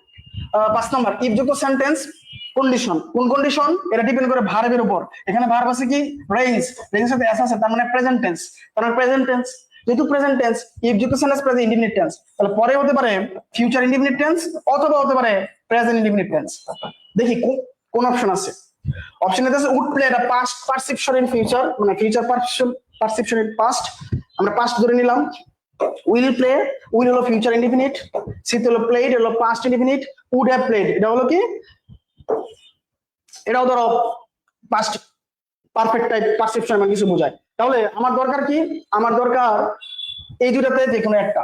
5 নাম্বার, ইফ যুক্ত সেন্টেন্স কন্ডিশন। কোন কন্ডিশন? এটা ডিপেন্ড করে ভার্বের উপর। এখানে ভার্ব আছে কি, রেইনস, রেইনস সাথে এস আছে, তার মানে প্রেজেন্ট টেন্স। তার মানে প্রেজেন্ট টেন্স, যেহেতু প্রেজেন্ট টেন্স, ইফ যুক্ত সেন্টেন্স প্রেজেন্ট ইনডিফিনিট টেন্স, তাহলে পরে হতে পারে ফিউচার ইনডিফিনিট টেন্স অথবা হতে পারে প্রেজেন্ট ইনডিফিনিট টেন্স। দেখি কোন অপশন আছে। অপশন এ আছে উড প্লে, এটা পাস্ট পারসিপশন ইন ফিউচার, মানে ফিউচার পারসিপশন ইন পাস্ট, আমরা পাস্ট ধরে নিলাম। উইল প্লে, উইল হলো ফিউচার ইনডিফিনিট, সি হলো প্লেড, হলো past indefinite, would have played, এটা হলো কি, এটাও ধরো পাস্ট পারফেক্ট টাইপ পারসেপশন মানে কিছু বোঝায়। তাহলে আমার দরকার কি, আমার দরকার এই দুটাতে যে কোনো একটা,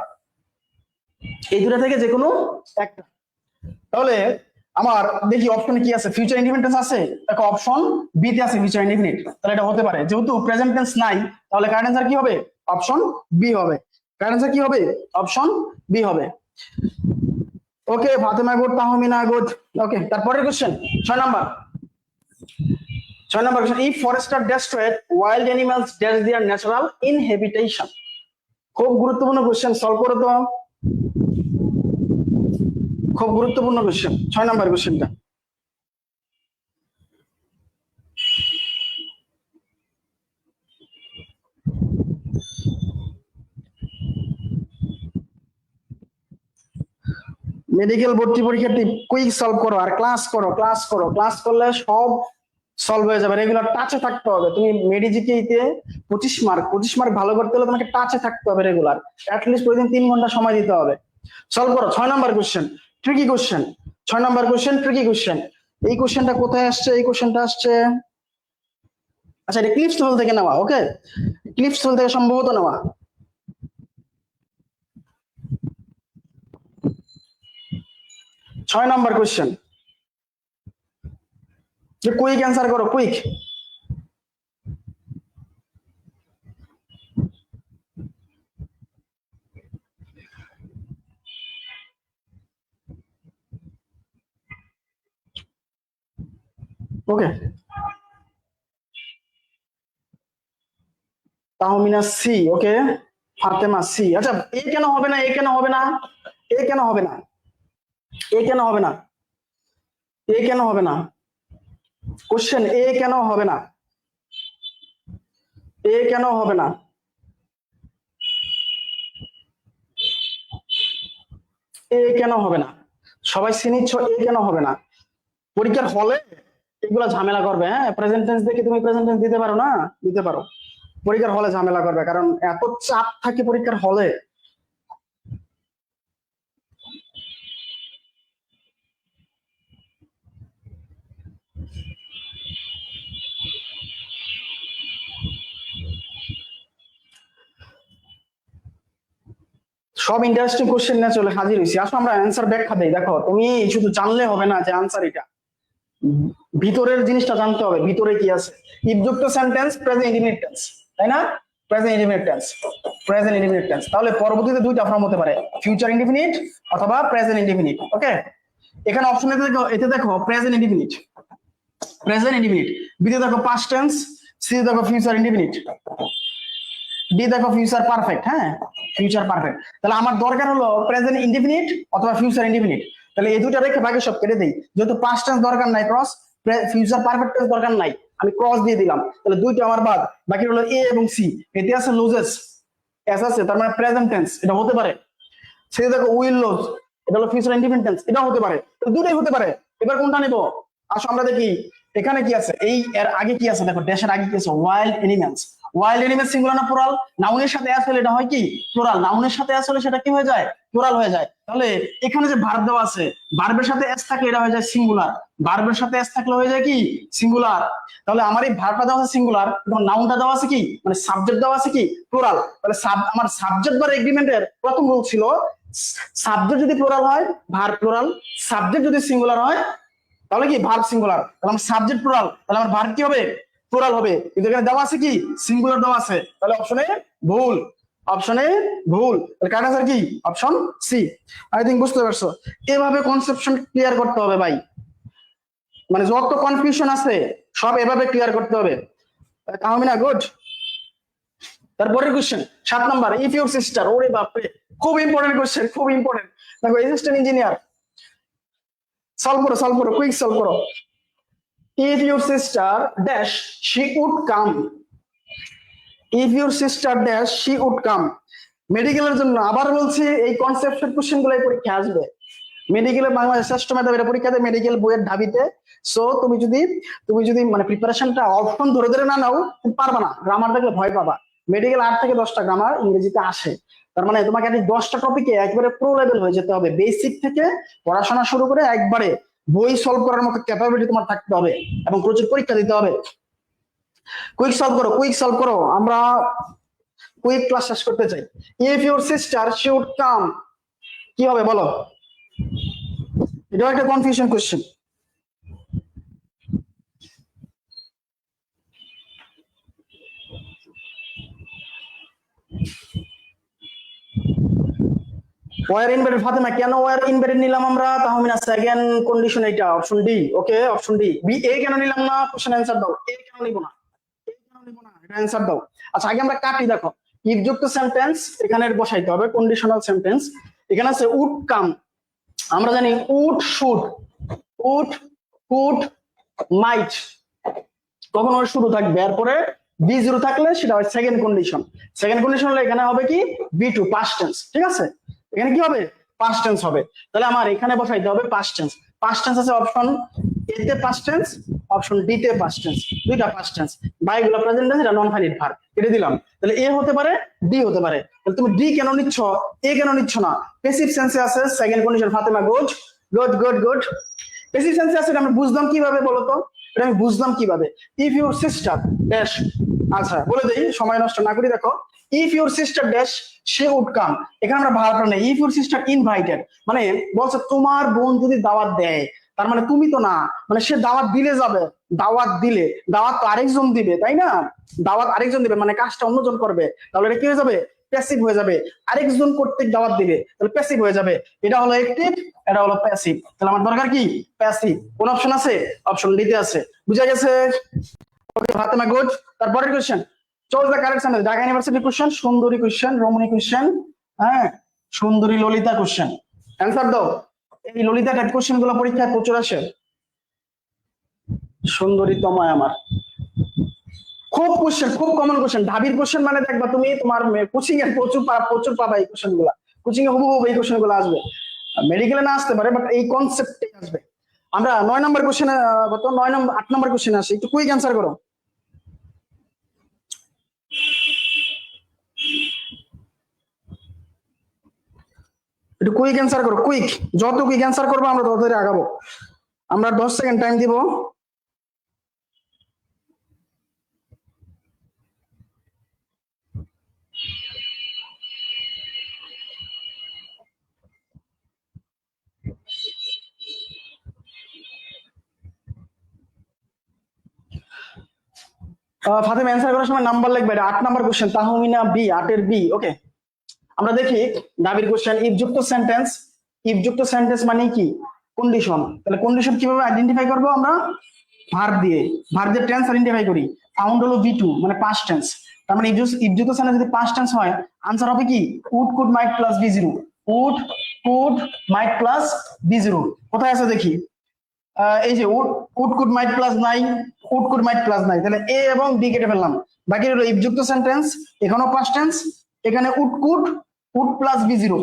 এই দুটা থেকে যে কোনো একটা। তাহলে আমার দেখি অপশনে কি আছে, ফিউচার ইনডিফিনিট আছে, দেখো অপশন বি তে আছে ফিউচার ইনডিফিনিট। তাহলে এটা হতে পারে, যেহেতু প্রেজেন্ট টেন্স নাই, তাহলে কারেক্ট অ্যানসার কি হবে, অপশন বি হবে। কারেক্ট অ্যানসার কি হবে, অপশন বি হবে। Okay, Fatema good, Tahmina good. Okay, তারপরের question 6 number. 6 number question, if forest are destroyed wild animals dash their natural inhabitation. খুব গুরুত্বপূর্ণ কোশ্চেন, সলভ করো তো। খুব গুরুত্বপূর্ণ কোশ্চেন 6 নাম্বার কোশ্চেনটা। মেডিকেল ভর্তি পরীক্ষার্থী কুইক সলভ করো আর ক্লাস করো, ক্লাস করো, ক্লাস করলে সব সলভ হয়ে যাবে। রেগুলার টাচে থাকতে হবে। তুমি মেডিজিকেতে 25 মার্ক, 25 মার্ক ভালো করতে হলে তোমাকে টাচে থাকতে হবে রেগুলার, অ্যাটলিস্ট প্রতিদিন 3 ঘন্টা সময় দিতে হবে। সলভ করো 6 number question, tricky question. 6 number question tricky question. এই কোশ্চেনটা কোথায় আসছে, এই কোশ্চেনটা আসছে, আচ্ছা এটা ক্লিপস টোল থেকে নেওয়া। ওকে, ক্লিপস টোল থেকে সম্ভবত নেওয়া। 6 নাম্বার কোশ্চেন, যে কুইক অ্যান্সার করো, কুইক। ওকে, তাহমিনা সি। ওকে, ফাতেমা সি। আচ্ছা, এ কেন হবে না, এ কেন হবে না, এ কেন হবে না, এ কেন হবে না, এ কেন হবে না? কোশ্চেন এ কেন হবে না, এ কেন হবে না, এ কেন হবে না? সবাই সি নিচ্ছ, এ কেন হবে না? পরীক্ষার হলে এগুলা ঝামেলা করবে। হ্যাঁ, প্রেজেন্ট টেন্স দেখে তুমি প্রেজেন্ট টেন্স দিতে পারো না, দিতে পারো, পরীক্ষার হলে ঝামেলা করবে, কারণ এত চাপ থাকে পরীক্ষার হলে। সব ইন্টারেস্টিং কোশ্চেন নিয়ে চলে হাজির হয়েছি। আসো আমরা অ্যান্সার ব্যাখ্যা দেই। দেখো তুমি শুধু জানলে হবে না যে আনসার এটা, ভিতরের জিনিসটা জানতে হবে, ভিতরে কি আছে। ইফযুক্ত সেন্টেন্স প্রেজেন্ট ইনডিফিনিট টেন্স, তাই না? Present indefinite tense, present indefinite tense. তাহলে পরবর্তীতে দুইটা ফর্ম হতে পারে, ফিউচার ইনডিফিনিট অথবা প্রেজেন্ট ইনডিফিনিট। ওকে, এখানে অপশন এতে দেখো প্রেজেন্ট ইনডিফিনিট, প্রেজেন্ট ইনডিফিনিট। বিতে দেখো পাস্ট টেন্স, সি দেখো ফিউচার ইনডিফিনিট, ডি দেখো ফিউচার পারফেক্ট। হ্যাঁ, ফিউচার পারফেক্ট। তাহলে আমার দরকার হলো প্রেজেন্ট ইনডিফিনিট অথবা ফিউচার ইনডিফিনিট। তাহলে এই দুইটা রেখে বাকি সব কেটে দেই। যেহেতু পাস্ট টেন্স দরকার নাই, ক্রস, ফিউচার পারফেক্ট টেন্স দরকার নাই, আমি ক্রস দিয়ে দিলাম। তাহলে দুইটা আমার বাদ, বাকি হলো এ এবং সি। এতে আছে লুজেস, এস আছে, তার মানে প্রেজেন্ট টেন্স, এটা হতে পারে। সেই দেখো উইল লুজ, এটা হলো ফিউচার ইনডিফিনিট টেন্স, এটাও হতে পারে। তো দুটোই হতে পারে। এবার কোনটা নিব? আসো আমরা দেখি এখানে কি আছে। এই এর আগে কি আছে দেখো, ড্যাশের আগে কি আছে? Wild animals. Wild animals singular না প্লুরাল? নাউনের সাথে অ্যাস হলে এটা হয় কি প্লুরাল, নাউনের সাথে অ্যাস হলে সেটা কি হয়ে যায়? প্লুরাল হয়ে যায়। তাহলে এখানে যে ভার্ব দেওয়া আছে, ভার্বের সাথে অ্যাস থাকলে এটা হয়ে যায় সিঙ্গুলার, ভার্বের সাথে অ্যাস থাকলে হয়ে যায় কি সিঙ্গুলার। তাহলে আমার এই ভার্বটা দেওয়া আছে সিঙ্গুলার, এবং নাউনটা দেওয়া আছে কি মানে সাবজেক্ট দেওয়া আছে কি প্লুরাল। তাহলে আমার সাবজেক্ট বার এগ্রিমেন্টের প্রথম রুল ছিল সাবজেক্ট যদি প্লুরাল হয় ভার্ব প্লুরাল, সাবজেক্ট যদি সিঙ্গুলার হয় তাহলে কি ভার্ব সিঙ্গুলার। তাহলে আমার সাবজেক্ট প্লুরাল, তাহলে আমার ভার্ব কি হবে? প্লুরাল হবে। কিন্তু এখানে দেওয়া আছে কি সিঙ্গুলার দেওয়া আছে, তাহলে অপশনে ভুল, অপশনে ভুল। তাহলে কারেক্ট আনসার কি? Option C. আই থিঙ্ক বুঝতে পারছো। এভাবে কনসেপশন ক্লিয়ার করতে হবে ভাই, মানে যত কনফিউশন আছে সব এভাবে ক্লিয়ার করতে হবে। তাহলে না গুড। তারপরের question 7 number, if your sister, ওরে বাপরে খুব ইম্পর্টেন্ট কোশ্চেন, খুব ইম্পর্টেন্ট। দেখো অ্যাসিস্ট্যান্ট ইঞ্জিনিয়ার, সলভ করো, কুইক সলভ করো। If your sister dash, she would come. If your sister dash, she would come. মেডিকেলের জন্য আবার বলছি এই কনসেপ্টের কোশ্চেন গুলো পরীক্ষা আসবে। মেডিকেলে বাংলাদেশ শ্রেষ্ঠ মেধাবীরা পরীক্ষাতে মেডিকেল বইয়ের ঢাবিতে। সো তুমি যদি মানে প্রিপারেশনটা অপশন ধরে ধরে না নাও, তুমি পারবা না। গ্রামার দেখলে ভয় পাবা। মেডিকেল 8 থেকে 10টা গ্রামার ইংরেজিতে আসে। তার মানে তোমাকে আগে 10টা টপিকে একবারে প্রো লেভেল হয়ে যেতে হবে, বেসিক থেকে পড়াশোনা শুরু করে একবারে বই সলভ করার মতো ক্যাপাবিলিটি তোমার থাকতে হবে এবং প্রচুর পরীক্ষা দিতে হবে। কুইক সলভ করো, কুইক সলভ করো, আমরা কুইক ক্লাস শেষ করতে চাই। If your sister should come, কি হবে বলো? এটাও একটা confusion question. Were inverted Fatema, কেন ওয়ার ইনভার্টেড নিলাম আমরা? তাহমিনা সেকেন্ড কন্ডিশন এটা, option D. Okay, option D. B এ কেন নিলাম না? কোশ্চেন অ্যানসার দাও। এ কেন নিব না? এ কেন নিব না? এটা অ্যানসার দাও। আচ্ছা আগে আমরা কাটি। দেখো ইফ যুক্ত সেন্টেন্স এখানে বসাইতে হবে, কন্ডিশনাল সেন্টেন্স। এখানে আছে উড কাম, আমরা জানি would should, would could might, কখন ওর শুরু থাকবে, এরপরে বি জিরো থাকলে সেটা হয় সেকেন্ড কন্ডিশন। সেকেন্ড কন্ডিশন হলে এখানে হবে কি বি টু, পাস্ট টেন্স। ঠিক আছে, এখানে কি হবে? পাস্ট টেন্স হবে। তাহলে আমার এখানে বসাইতে হবে পাস্ট টেন্স। পাস্ট টেন্স আছে অপশন এ তে পাস্ট টেন্স, অপশন ডি তে পাস্ট টেন্স, দুইটা পাস্ট টেন্স। বাইগুলো প্রেজেন্ট টেন্স, এটা নন ফাইনাইট ভার্ব, এটা দিলাম। তাহলে এ হতে পারে, ডি হতে পারে। তাহলে তুমি ডি কেন নিচ্ছ, এ কেন নিচ্ছ না? প্যাসিভ সেন্সে আছে second condition. Fatema good good good good. Passive সেন্সে আছে, এটা আমরা বুঝলাম কিভাবে বলো তো? এটা আমি বুঝলাম কিভাবে? ইফ ইউর সিস্টার ড্যাশ, আচ্ছা বলে দেই সময় নষ্ট না করি। দেখো ইফ ইউর সিস্টার ড্যাশ সে উড কাম, এখানে আমরা ভার্বটা নেই। ইফ ইউর সিস্টার ইনভাইটেড, মানে বলছে তোমার বোন যদি দাওয়াত দেয়, তার মানে তুমি তো না, মানে সে দাওয়াত দিলে যাবে। দাওয়াত দিলে, দাওয়াত তো আরেকজন দিবে তাই না? দাওয়াত আরেকজন দিবে মানে কাজটা অন্যজন করবে, তাহলে এটা কি হয়ে যাবে? প্যাসিভ হয়ে যাবে। আরেকজন কর্তৃক দাওয়াত দিবে, তাহলে প্যাসিভ হয়ে যাবে। এটা হলো অ্যাক্টিভ, এটা হলো প্যাসিভ। তাহলে আমার দরকার কি? প্যাসিভ। কোন অপশন আছে? অপশন ডিতে আছে। বুঝা গেছে? Okay Fatema good. তারপরের কোশ্চেন, চল the correct sentence. Dhaka university question, সুন্দরী কোশ্চেন, রমণী কোশ্চেন, হ্যাঁ সুন্দরী ললিতা কোশ্চেন। অ্যান্সার দাও। এই ললিতা টাইপ কোশ্চেন গুলো পরীক্ষায় প্রচুর আসে। সুন্দরী তময় আমার, খুব কোশ্চেন, খুব কমন কোশ্চেন। ঢাবির কোশ্চেন মানে দেখবা তুমি তোমার কোচিং এর প্রচুর প্রচুর পাবা এই কোশ্চেন গুলা। কোচিং এ হুবহু এই কোশ্চেন গুলো আসবে। মেডিকেলে না আসতে পারে, বাট এই কনসেপ্টে আসবে। আমরা 9 নম্বর কোশ্চেনে, কত 9 নম্বর 8 নম্বর কোশ্চেনে আসি, একটু কুইক অ্যান্সার করো। একটু কুইক অ্যান্সার করো, কুইক। যত কুইক অ্যান্সার করবো আমরা তত আগাবো। আমরা 10 সেকেন্ড টাইম দিব। ফাতেমা অ্যান্সার করার সময় নাম্বার লিখবে, এটা 8 নাম্বার কোশ্চেন, তাহমিনা বি, 8 এর বি। ওকে, আমরা দেখি দাবির কোশ্চেন। ইফ যুক্ত সেন্টেন্স, ইফ যুক্ত সেন্টেন্স মানে কি? কন্ডিশন। তাহলে কন্ডিশন কিভাবে আইডেন্টিফাই করব আমরা? ভার্ব দিয়ে, ভার্ব দিয়ে টেন্স আইডেন্টিফাই করি। ফাউন্ড হলো V2 মানে পাস্ট টেন্স। তার মানে ইফ যুক্ত সেন্টেন্স যদি পাস্ট টেন্স হয়, আনসার হবে কি? Would, could, might plus B0। Would, could, might plus B0 কোথায় আছে দেখি। এই যে উড, কুড, মাইট প্লাস নাই, উড, কুড, মাইট প্লাস নাই, তাহলে এ এবং বি কেটে ফেললাম। বাকি হলো ইফ যুক্ত সেন্টেন্স, এখানেও পাস্ট টেন্স, এখানে would, could, would plus B0,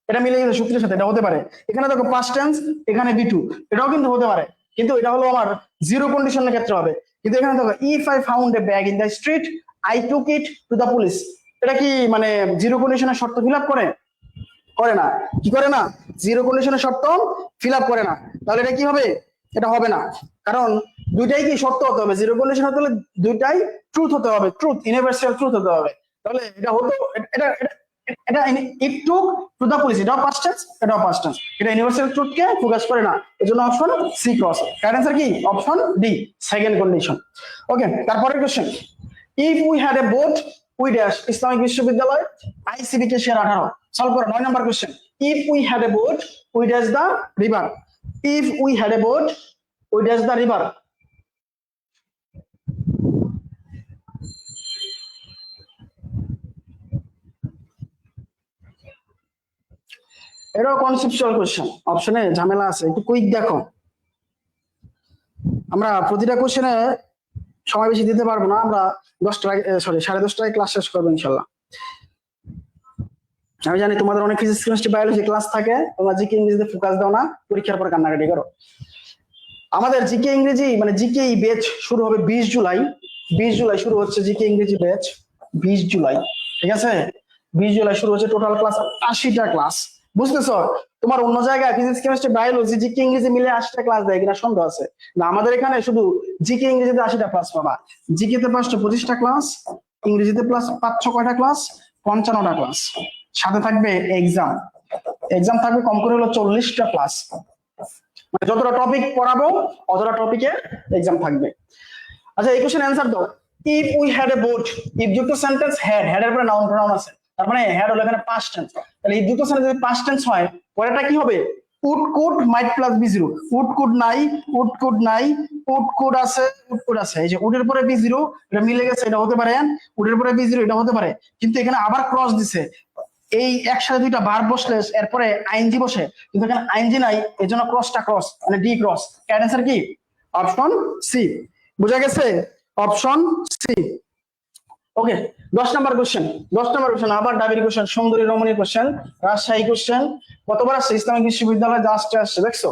এটা মিলে গেছে সূত্রের সাথে, এটা হতে পারে। এখানে দেখো পাস্ট টেন্স, এখানে B2, এটাও কিন্তু হতে পারে, কিন্তু এটা হলো আমার জিরো কন্ডিশনের ক্ষেত্রে হবে। কিন্তু এখানে দেখো if I found a bag in the street I took it to the police, এটা কি মানে জিরো কন্ডিশনের শর্ত ফিল আপ করে? করে না। কি করে না? জিরো কন্ডিশনের শর্ত ফিল আপ করে না। তাহলে এটা কি হবে? এটা হবে না, কারণ দুইটাই কি শর্ত হতে হবে। জিরো কন্ডিশন হতে হলে দুইটাই ট্রুথ হতে হবে, ট্রুথ, ইউনিভার্সাল ট্রুথ হতে হবে। তাহলে এটা হতো, এটা এটা it took to the police, এটাও পাস্ট টেন্স, এটাও পাস্ট টেন্স, এটা ইউনিভার্সাল ট্রুথকে ফোকাস করে না, এজন্য option C cross. Correct answer কি? Option D, second condition. Okay, তারপরের question. If we had a boat we dash Islamic বিশ্ববিদ্যালয় ICB কে শেয়ার 18, সলভ করো 9 number question. If we had a boat we dash the river, if we had a boat we dash the river. এটাও কনসেপচুয়াল কোশ্চেন, অপশনে ঝামেলা আছে, একটু কুইক দেখো। আমরা প্রতিটা কোশ্চেনে সময় বেশি দিতে পারবো না, আমরা 10টায় সরি 10:30টায় ক্লাস শেষ করবো ইনশাল্লাহ। আমি জানি তোমাদের অনেক ফিজিক্স, কেমিস্ট্রি, বায়োলজি ক্লাস থাকে, তোমরা জিকে ইংরেজিতে ফোকাস দাও না, পরীক্ষার পর কান্নাকাটি করো। আমাদের জিকে ইংরেজি মানে জিকে ব্যাচ শুরু হবে 20 জুলাই। 20 জুলাই শুরু হচ্ছে জিকে ইংরেজি ব্যাচ, 20 জুলাই, ঠিক আছে? 20 জুলাই শুরু হচ্ছে, টোটাল ক্লাস 80টা ক্লাস, বুঝতেছো? তোমার অন্য জায়গায় ফিজিক্স, কেমিস্ট্রি, বায়োলজি, জিকে ইংরেজি মিলে 80টা ক্লাস দেয় কিনা সন্দেহ আছে। না, আমাদের এখানে শুধু জিকে ইংরেজিতে 80টা ক্লাস পাবা। জিকেতে 25টা ক্লাস, ইংরেজিতে প্লাস 5-6 কয়টা ক্লাস, 55টা ক্লাস, সাথে থাকবে এক্সাম। এক্সাম থাকবে কম করে হলো 40টা ক্লাস, মানে যতটা টপিক পড়াবো অতটা টপিকে এক্সাম থাকবে। আচ্ছা, এই কোশ্চেন অ্যান্সার দাও। If we had a boat, if যুক্ত সেন্টেন্স হ্যাড, হ্যাড এর পরে নাউন প্রোনাউন আছে, তার মানে হ্যাড হলো এখানে পাস্ট টেন্স। তাহলে ইফ যুক্ত সেন্টেন্স যদি পাস্ট টেন্স হয়, পরেরটা কি হবে? Would, could, might plus B0। Would, could নাই, উড, কুড নাই, উড, কুড আছে, উড, কুড আছে, এই যে উডের পরে B0, এটা মিলে গেছে, এটা হতে পারে। উডের পরে B0, এটা হতে পারে, কিন্তু এখানে আবার ক্রস দিছে। এই একসাথে দুইটা ভার্ব বসলে এরপরে আইএনজি বসে, কিন্তু এখানে আইএনজি নাই, এজন্য ক্রসটা ক্রস, মানে ডি ক্রস। অ্যান্সার কি? Option C. বুঝা গেছে? Option C. Okay, 10 number question. 10 number question আবার ডাবির কোশ্চেন, সুন্দরী রমণী কোশ্চেন, রাজশাহী কোশ্চেন। কতবার আসছে? ইসলামিক বিশ্ববিদ্যালয় জাস্ট আসছে, দেখছো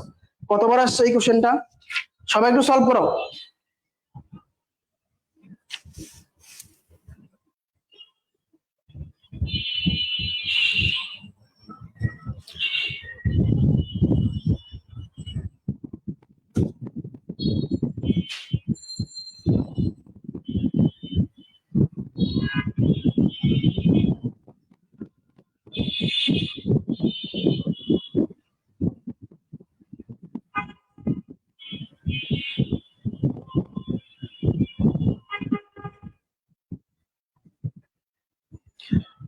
কতবার আসছে এই কোশ্চেনটা? সবাই একটু সলভ করো।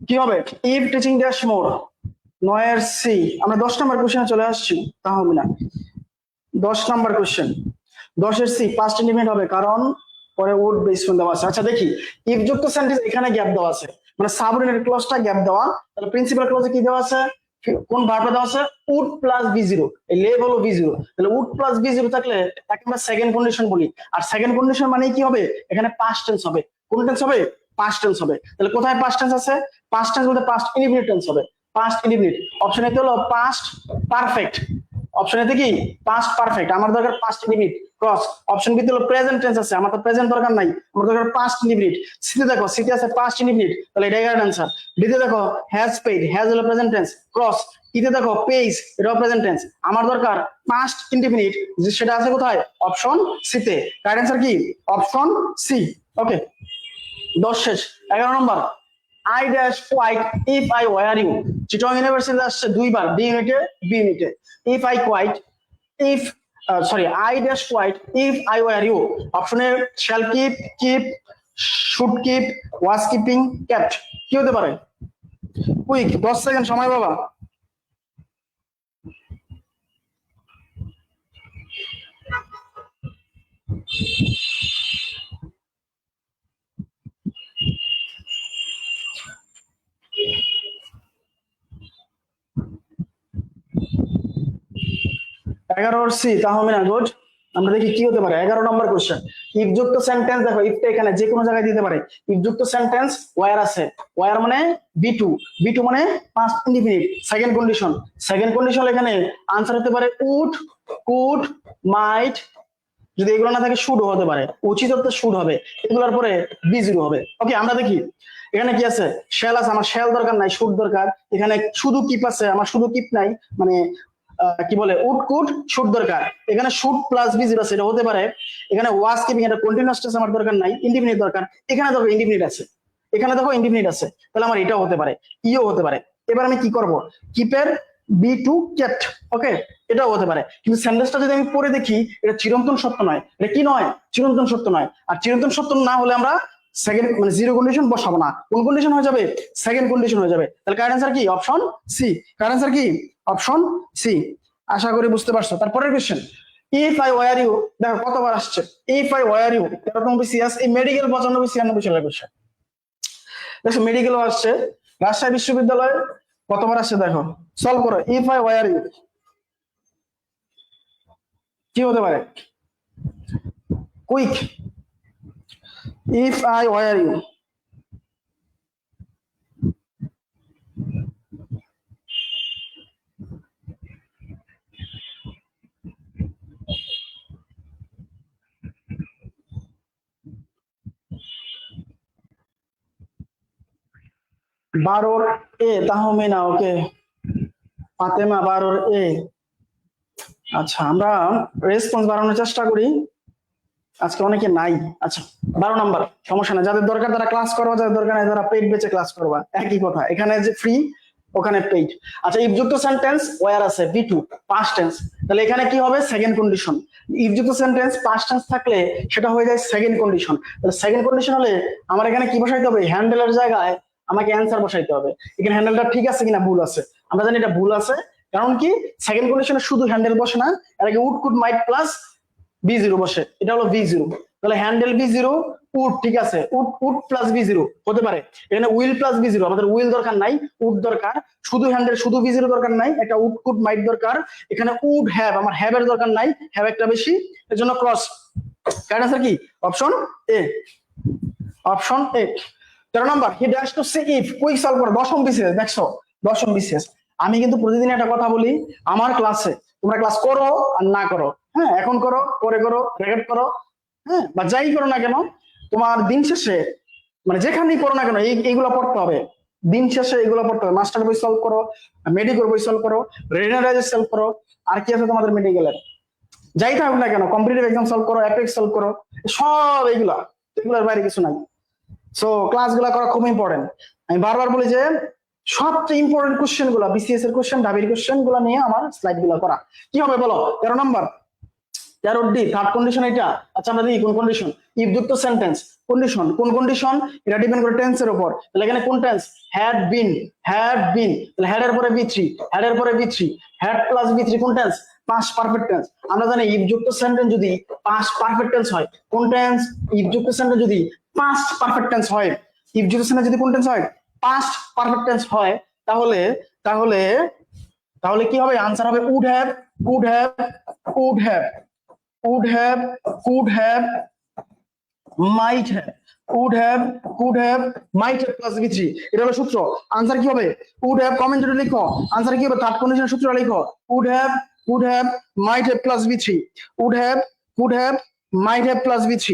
কি হবে? If teaching dash more, 9 C. আমরা 10 নাম্বার কোশ্চেনে চলে আসছি, Tahmina. 10 number question, 10 C past independent হবে, কারণ পরে উড বেস ফ্রম দেওয়া আছে। আচ্ছা দেখি, ইফ যুক্ত সেন্টেন্স এখানে গ্যাপ দেওয়া আছে, মানে সাবঅর্ডিনেট ক্লজটা গ্যাপ দেওয়া, তাহলে প্রিন্সিপাল ক্লজে কি দেওয়া আছে? কোন ভার্বটা দেওয়া আছে? উড প্লাস B0, এই লেভ হলো B0, তাহলে উড প্লাস B0 থাকলে তাকে আমরা সেকেন্ড কন্ডিশন বলি। আর সেকেন্ড কন্ডিশন মানে কি হবে? এখানে পাস্ট টেন্স হবে। কোন টেন্স হবে? পাস্ট টেন্স হবে। তাহলে কোথায় পাস্ট টেন্স আছে? পাস্ট টেন্স বলতে পাস্ট ইনডিফিনিট টেন্স হবে, পাস্ট ইনডিফিনিট। অপশন এ হলো পাস্ট পারফেক্ট, অপশন এতে কি? পাস্ট পারফেক্ট, আমার দরকার past indefinite cross. Option B তে হলো প্রেজেন্ট টেন্স আছে, আমার তো প্রেজেন্ট দরকার নাই, আমার দরকার পাস্ট ইনডিফিনিট। সিতে দেখো, সিতে আছে পাস্ট ইনডিফিনিট, তাহলে এটাই কারেক্ট অ্যানসার। ডিতে দেখো হ্যাজ পেইড, হ্যাজ হলো প্রেজেন্ট টেন্স ক্রস। ইতে দেখো পেইজ, এটাও প্রেজেন্ট টেন্স, আমার দরকার পাস্ট ইনডিফিনিট, সেটা আছে কোথায়? অপশন সি তে। কারেক্ট অ্যানসার কি? Option C. ওকে, 10 শেষ। 11 number, I dash quite if I were you, Chittagong university আসছে দুইবার, বি ইউনিটে, বি ইউনিটে। if I quite, if sorry I dash white if I were you. অপশনে shall keep, keep, should keep, was keeping, kept. কি হতে পারে? কুইক, 10 সেকেন্ড সময় বাবা। এগারোর সি তাহমিনা, গুড। আমরা দেখি কি হতে পারে 11 নম্বর কোশ্চেন। ইফ যুক্ত সেন্টেন্স, দেখো ইফটা এখানে যে কোনো জায়গায় দিতে পারে। ইফ যুক্ত সেন্টেন্স ওয়্যার আছে, ওয়্যার মানে বি2, বি2 মানে past indefinite. Second condition, second condition এখানে আনসার হতে পারে উড, কুড, মাইট। যদি এগুলো না থাকে শুড হতে পারে, উচিত হতে শুড হবে, এগুলোর পরে বি0 হবে। ওকে, আমরা দেখি এখানে কি আছে। শ্যাল আছে, আমার শ্যাল দরকার নাই, শুড দরকার। এখানে শুধু কিপ আছে, আমার শুধু কিপ নাই, মানে কি বলে উড, কুড, শুড দরকার। এখানে শুড প্লাস বি0 আছে, এটা হতে পারে। এখানে ওয়াজ কিপিং, এটা কন্টিনিউয়াস টেন্স আমার দরকার নাই, ইনডিফিনিট দরকার। এখানে দেখো ইনডিফিনিট আছে, এখানে দেখো ইনডিফিনিট আছে, তাহলে আমার এটাও হতে পারে, ইও হতে পারে। এবার আমি কি করব, কিপের বি2 কেপ্ট। ওকে, এটাও হতে পারে। কিন্তু সেন্টেন্সটা যদি আমি পড়ে দেখি, এটা চিরন্তন সত্য নয়। এটা কি নয়? চিরন্তন সত্য নয়। আর চিরন্তন সত্য না হলে আমরা সেকেন্ড মানে জিরো কন্ডিশন বসাবো না। কোন কন্ডিশন হয়ে যাবে? সেকেন্ড কন্ডিশন হয়ে যাবে। তাহলে কারেক্ট অ্যান্সার কি? Option C. কারেক্ট অ্যান্সার কি? Option C. আশা করি বুঝতে পারছো। তারপরের question, if I were you, দেখো কতবার আসছে if I were you. 13 BCS, এই মেডিকেল 95 96 সালের কোশ্চেন। দেখো মেডিকেলও আসছে, রাজশাহী বিশ্ববিদ্যালয়ে কতবার আসছে দেখো, সলভ করো। ইফ আই ওয়্যার ইউ কি হতে পারে? Quick, if I were you. বারোর এ তাহমিনা, ওকে। ফাতেমা 12-র এ। আচ্ছা, আমরা রেসপন্স বাড়ানোর চেষ্টা করি, আজকে অনেকে নাই। আচ্ছা 12 নাম্বার, সমস্যা না, যাদের দরকার তারা ক্লাস করবা, যাদের দরকার নাই তারা পেইড বেচে ক্লাস করবা, একই কথা। এখানে যে ফ্রি, ওখানে পেইড। আচ্ছা, ইফ যুক্ত সেন্টেন্স ওয়্যার আছে বি2 পাস্ট টেন্স, তাহলে এখানে কি হবে? Second condition. ইফ যুক্ত সেন্টেন্স পাস্ট টেন্স থাকলে সেটা হয়ে যায় সেকেন্ড কন্ডিশন। তাহলে সেকেন্ড কন্ডিশন হলে আমার এখানে কি বসাইতে হবে? হ্যান্ডেলের জায়গায় আমাকে অ্যান্সার বসাইতে হবে। এখানে হ্যান্ডেলটা ঠিক আছে কিনা ভুল আছে, আমরা জানি এটা ভুল আছে। কারণ কি, সেকেন্ড কন্ডিশনে শুধু হ্যান্ডেল বসে না, এর আগে উড, কুড, মাইট প্লাস বি0 বসে, এটা হলো বি0। তাহলে হ্যান্ডেল বি0, উড, ঠিক আছে, উড, উড প্লাস বি0 হতে পারে। এখানে উইল প্লাস বি0, আমাদের উইল দরকার নাই, উড দরকার। শুধু হ্যান্ডেল, শুধু বি0 দরকার নাই, একটা উড, কুড, মাইট দরকার। এখানে উড হ্যাভ, আমার হ্যাভ এর দরকার নাই, হ্যাভ একটা বেশি, এর জন্য ক্রস। কারেক্ট আনসার কি? Option A. Option A. 13 number, he dash to C if. Quick solve করো, 10ম বিসিএস। দেখছো 10ম বিসিএস। আমি কিন্তু প্রতিদিন একটা কথা বলি আমার ক্লাসে, তোমরা ক্লাস করো আর না করো, হ্যাঁ, এখন করো, পরে করো, ব্র্যাকেট করো, হ্যাঁ, বা যাই করো না কেন, তোমার দিন শেষে মানে যেখানেই করো না কেন এইগুলো পড়তে হবে। দিন শেষে এগুলো পড়তে হবে। মাস্টার বই সলভ করো, মেডিকেল বই সলভ করো, রেনারাইজ সলভ করো, আর কি আছে তোমাদের মেডিকেলের, যাই থাকুক না কেন, কম্পিটিটিভ এক্সাম সলভ করো, অ্যাপেক্স সলভ করো, সব এগুলোর বাইরে কিছু নাই। সো ক্লাসগুলো করা খুব ইম্পর্টেন্ট। আমি বারবার বলি যে সবচেয়ে ইম্পর্টেন্ট কোশ্চেন গুলা, বিসিএস এর কোশ্চেন, ঢাবির কোশ্চেন গুলা নিয়ে আমার স্লাইড গুলা করা। কি হবে বলো? 13 নম্বর, 13D থার্ড কন্ডিশন এটা। আচ্ছা, আমরা দেখি কোন কন্ডিশন। ইফ যুক্ত সেন্টেন্স কন্ডিশন, কোন কন্ডিশন? এটা ডিপেন্ড করে টেন্সের উপর। তাহলে এখানে কোন tense? Had been, had been. তাহলে হ্যাড এর পরে বি3, হ্যাড এর পরে বি3, হ্যাড প্লাস বি3 কোন টেন্স? Past perfect tense. আমরা জানি ইফ যুক্ত সেন্টেন্স যদি পাস্ট পারফেক্ট টেন্স হয়, কোন টেন্স? ইফ যুক্ত সেন্টেন্স যদি পাস্ট পারফেক্ট টেন্স হয়, ইফ যুক্ত সেন্টেন্স যদি কোন টেন্স হয়? পাস্ট পারফেক্ট টেন্স হয়, তাহলে তাহলে তাহলে কি হবে? আনসার হবে would have, could have, could have, would have, could have, might have, would have, could have, might have plus b3। এটা হলো সূত্র। আনসার কি হবে? would have, কমেন্টে লিখো আনসার কি হবে। থার্ড কন্ডিশনের সূত্র লিখো, would have, could have, might have plus b3, would have, could have, might have plus b3।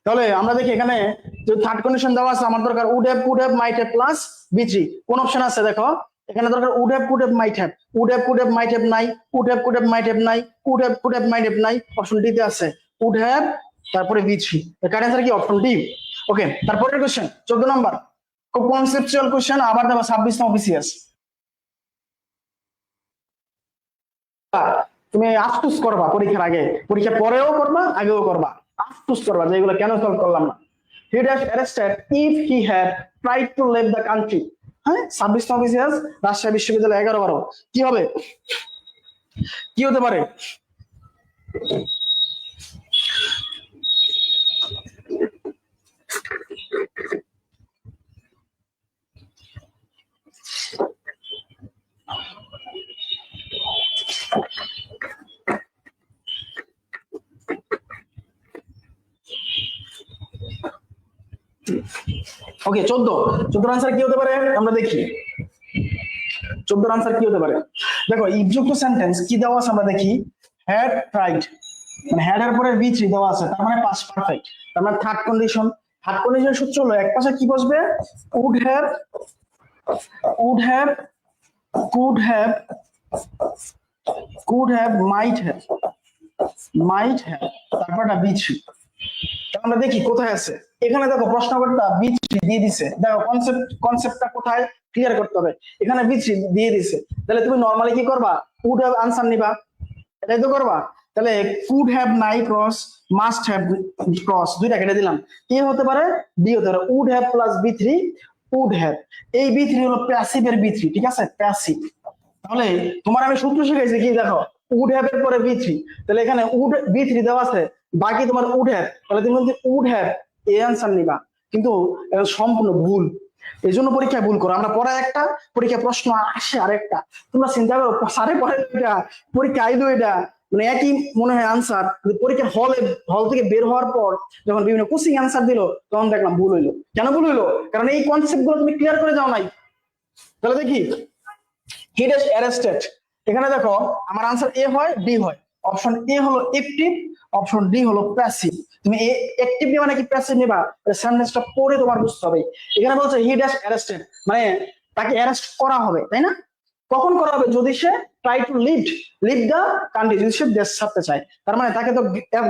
তাহলে আমরা দেখি এখানে যে থার্ড কন্ডিশন দেওয়া আছে, আমার দরকার would have, could have, might have plus b3। কোন অপশন আছে দেখো, এখানে দরকার would have, could have, might have, would have, could have, might have নাই, would have, could have, might have নাই, would have, could have, might have নাই, অপশন ডি তে আছে would have, তারপরে b3। এর কারেন্ট অ্যান্সার কি? Option D. ওকে, তারপরের কোশ্চেন 14 নাম্বার, খুব কনসেপচুয়াল কোশ্চেন, আবার দেব 26তম বিসিএস। তুমি আফসোস করবা পরীক্ষার আগে, পরীক্ষা পরেও করবা, আগেও করবা, আফসোস করবা যে এগুলো কেন সলভ করলাম না। He dash arrested if he had tried to leave the country. হ্যাঁ, 26 সিএস রাজশাহী বিশ্ববিদ্যালয় 11-12 কি হবে, কি হতে পারে? ওকে 14 আনসার কি হতে পারে আমরা দেখি। 14 আনসার কি হতে পারে? দেখো ইফযুক্ত সেন্টেন্স কি দেওয়া আছে আমরা দেখি। হ্যাড ট্রাইড, মানে হ্যাড এর পরে বি3 দেওয়া আছে, তার মানে পাস্ট পারফেক্ট, তার মানে থার্ড কন্ডিশন। থার্ড কন্ডিশন সূত্র হলো এক পাশে কি বসবে, would have, would have, could have, could have, might have, might have, তারপরটা বি3। আমরা দেখি কোথায় আছে। এখানে দেখো প্রশ্নকর্তা বি3 দিয়ে দিছে, দেখো কনসেপ্টটা কোথায় ক্লিয়ার করতে হবে। এখানে বি3 দিয়ে দিছে, তাহলে তুমি নরমালি কি করবা, কুড হ্যাভ আনসার নিবা, এটাই তো করবা। তাহলে কুড হ্যাভ নাই ক্রস, মাস্ট হ্যাভ ক্রস, দুইটা কেটে দিলাম। কি হতে পারে, বি হতে পারে উড হ্যাভ প্লাস বি3, উড হ্যাভ। এই বি3 হলো প্যাসিভের বি3, ঠিক আছে, প্যাসিভ। তাহলে তোমার আমি সূত্র শিখাইছি কি, দেখো উড হ্যাভ এর পরে বি3, তাহলে এখানে উড বি3 দেওয়া আছে, বাকি তোমার উড হ্যাভ, তাহলে তুমি যদি উড হ্যাভ এই আনসার নিবা, কিন্তু এটা সম্পূর্ণ ভুল। এই জন্য পরীক্ষায় ভুল করো। আমরা পড়া একটা, পরীক্ষা প্রশ্ন আসে আরেকটা। তোমরা চিন্তা করো, সাড়ে পরে এটা পরীক্ষা আইলো, এটা মানে একই মনে হয় আনসার, পরীক্ষার হল থেকে বের হওয়ার পর যখন বিভিন্ন কোচিং আনসার দিল, তখন দেখলাম ভুল হইলো। কেন ভুল হইলো? কারণ এই কনসেপ্ট গুলো তুমি ক্লিয়ার করে যাও নাই। তাহলে দেখি, হি ড্যাশ অ্যারেস্টেড, এখানে দেখো আমার আনসার এ হয় ডি হয়। অপশন এ হলো অ্যাক্টিভ, অপশন ডি হলো প্যাসিভ। তুমি অ্যাক্টিভ নিবা নাকি প্যাসিভ নিবা, সেন্টেন্সটা পড়ে তোমার বুঝতে হবে। এখানে বলছে হি ড্যাশ অ্যারেস্টেড, মানে তাকে অ্যারেস্ট করা হবে, তাই না? কখন করা হবে, যদি সে try to leave the country, যদি সে দেশ ছাড়তে চায়। তার মানে তাকে তো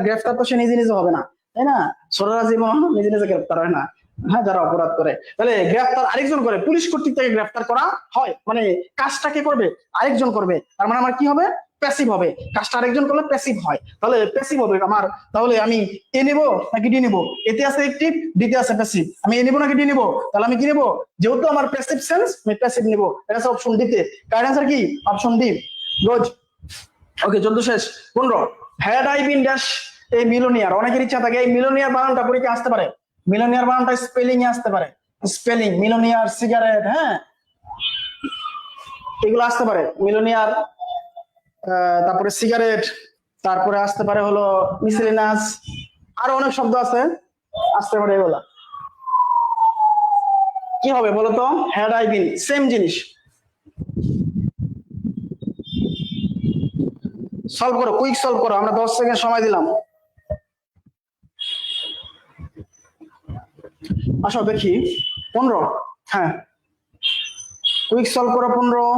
গ্রেফতার তো সে নিজে নিজে হবে না, তাই না? সররা জীবন নিজে নিজে গ্রেফতার হয় না, হ্যাঁ, যারা অপরাধ করে। তাহলে গ্রেফতার আরেকজন করে, পুলিশ কর্তৃক তাকে গ্রেফতার করা হয়, মানে কাজটা কে করবে, আরেকজন করবে। তার মানে আমার কি হবে, প্যাসিভ হবে। কাজটা আরেকজন করলে প্যাসিভ হয়, তাহলে প্যাসিভ হবে আমার। তাহলে আমি এ নিব নাকি ডি নিব? এতে আছে অ্যাক্টিভ, ডিতে আছে প্যাসিভ। আমি এ নিব নাকি ডি নিব? তাহলে আমি কি নিব, যেহেতু আমার প্যাসিভ সেন্স, আমি প্যাসিভ নিব। এটা আছে অপশন ডিতে। কারেক্ট অ্যান্সার কি, অপশন ডি। গুড। ওকে 14 শেষ। 15, হ্যাড আই বিন ড্যাশ এই মিলোনিয়ার। অনেকের ইচ্ছা থাকে এই মিলোনিয়ার বানানটা পরীক্ষা আসতে পারে, মিলোনিয়ার বানানটা স্পেলিং এ আসতে পারে, স্পেলিং মিলোনিয়ার, সিগারেট, হ্যাঁ, এগুলো আসতে পারে। মিলোনিয়ার, তারপরে সিগারেট, তারপরে আসতে পারে হলো মিসেলিনাস, আরো অনেক শব্দ আছে, আসতে পারে এগুলা। কি হবে বলতো, হ্যাড আই বিন, সেম জিনিস। সলভ করো, কুইক সলভ করো, আমরা 10 সেকেন্ড সময় দিলাম। আসো দেখি 15, হ্যাঁ কুইক সলভ করো 15।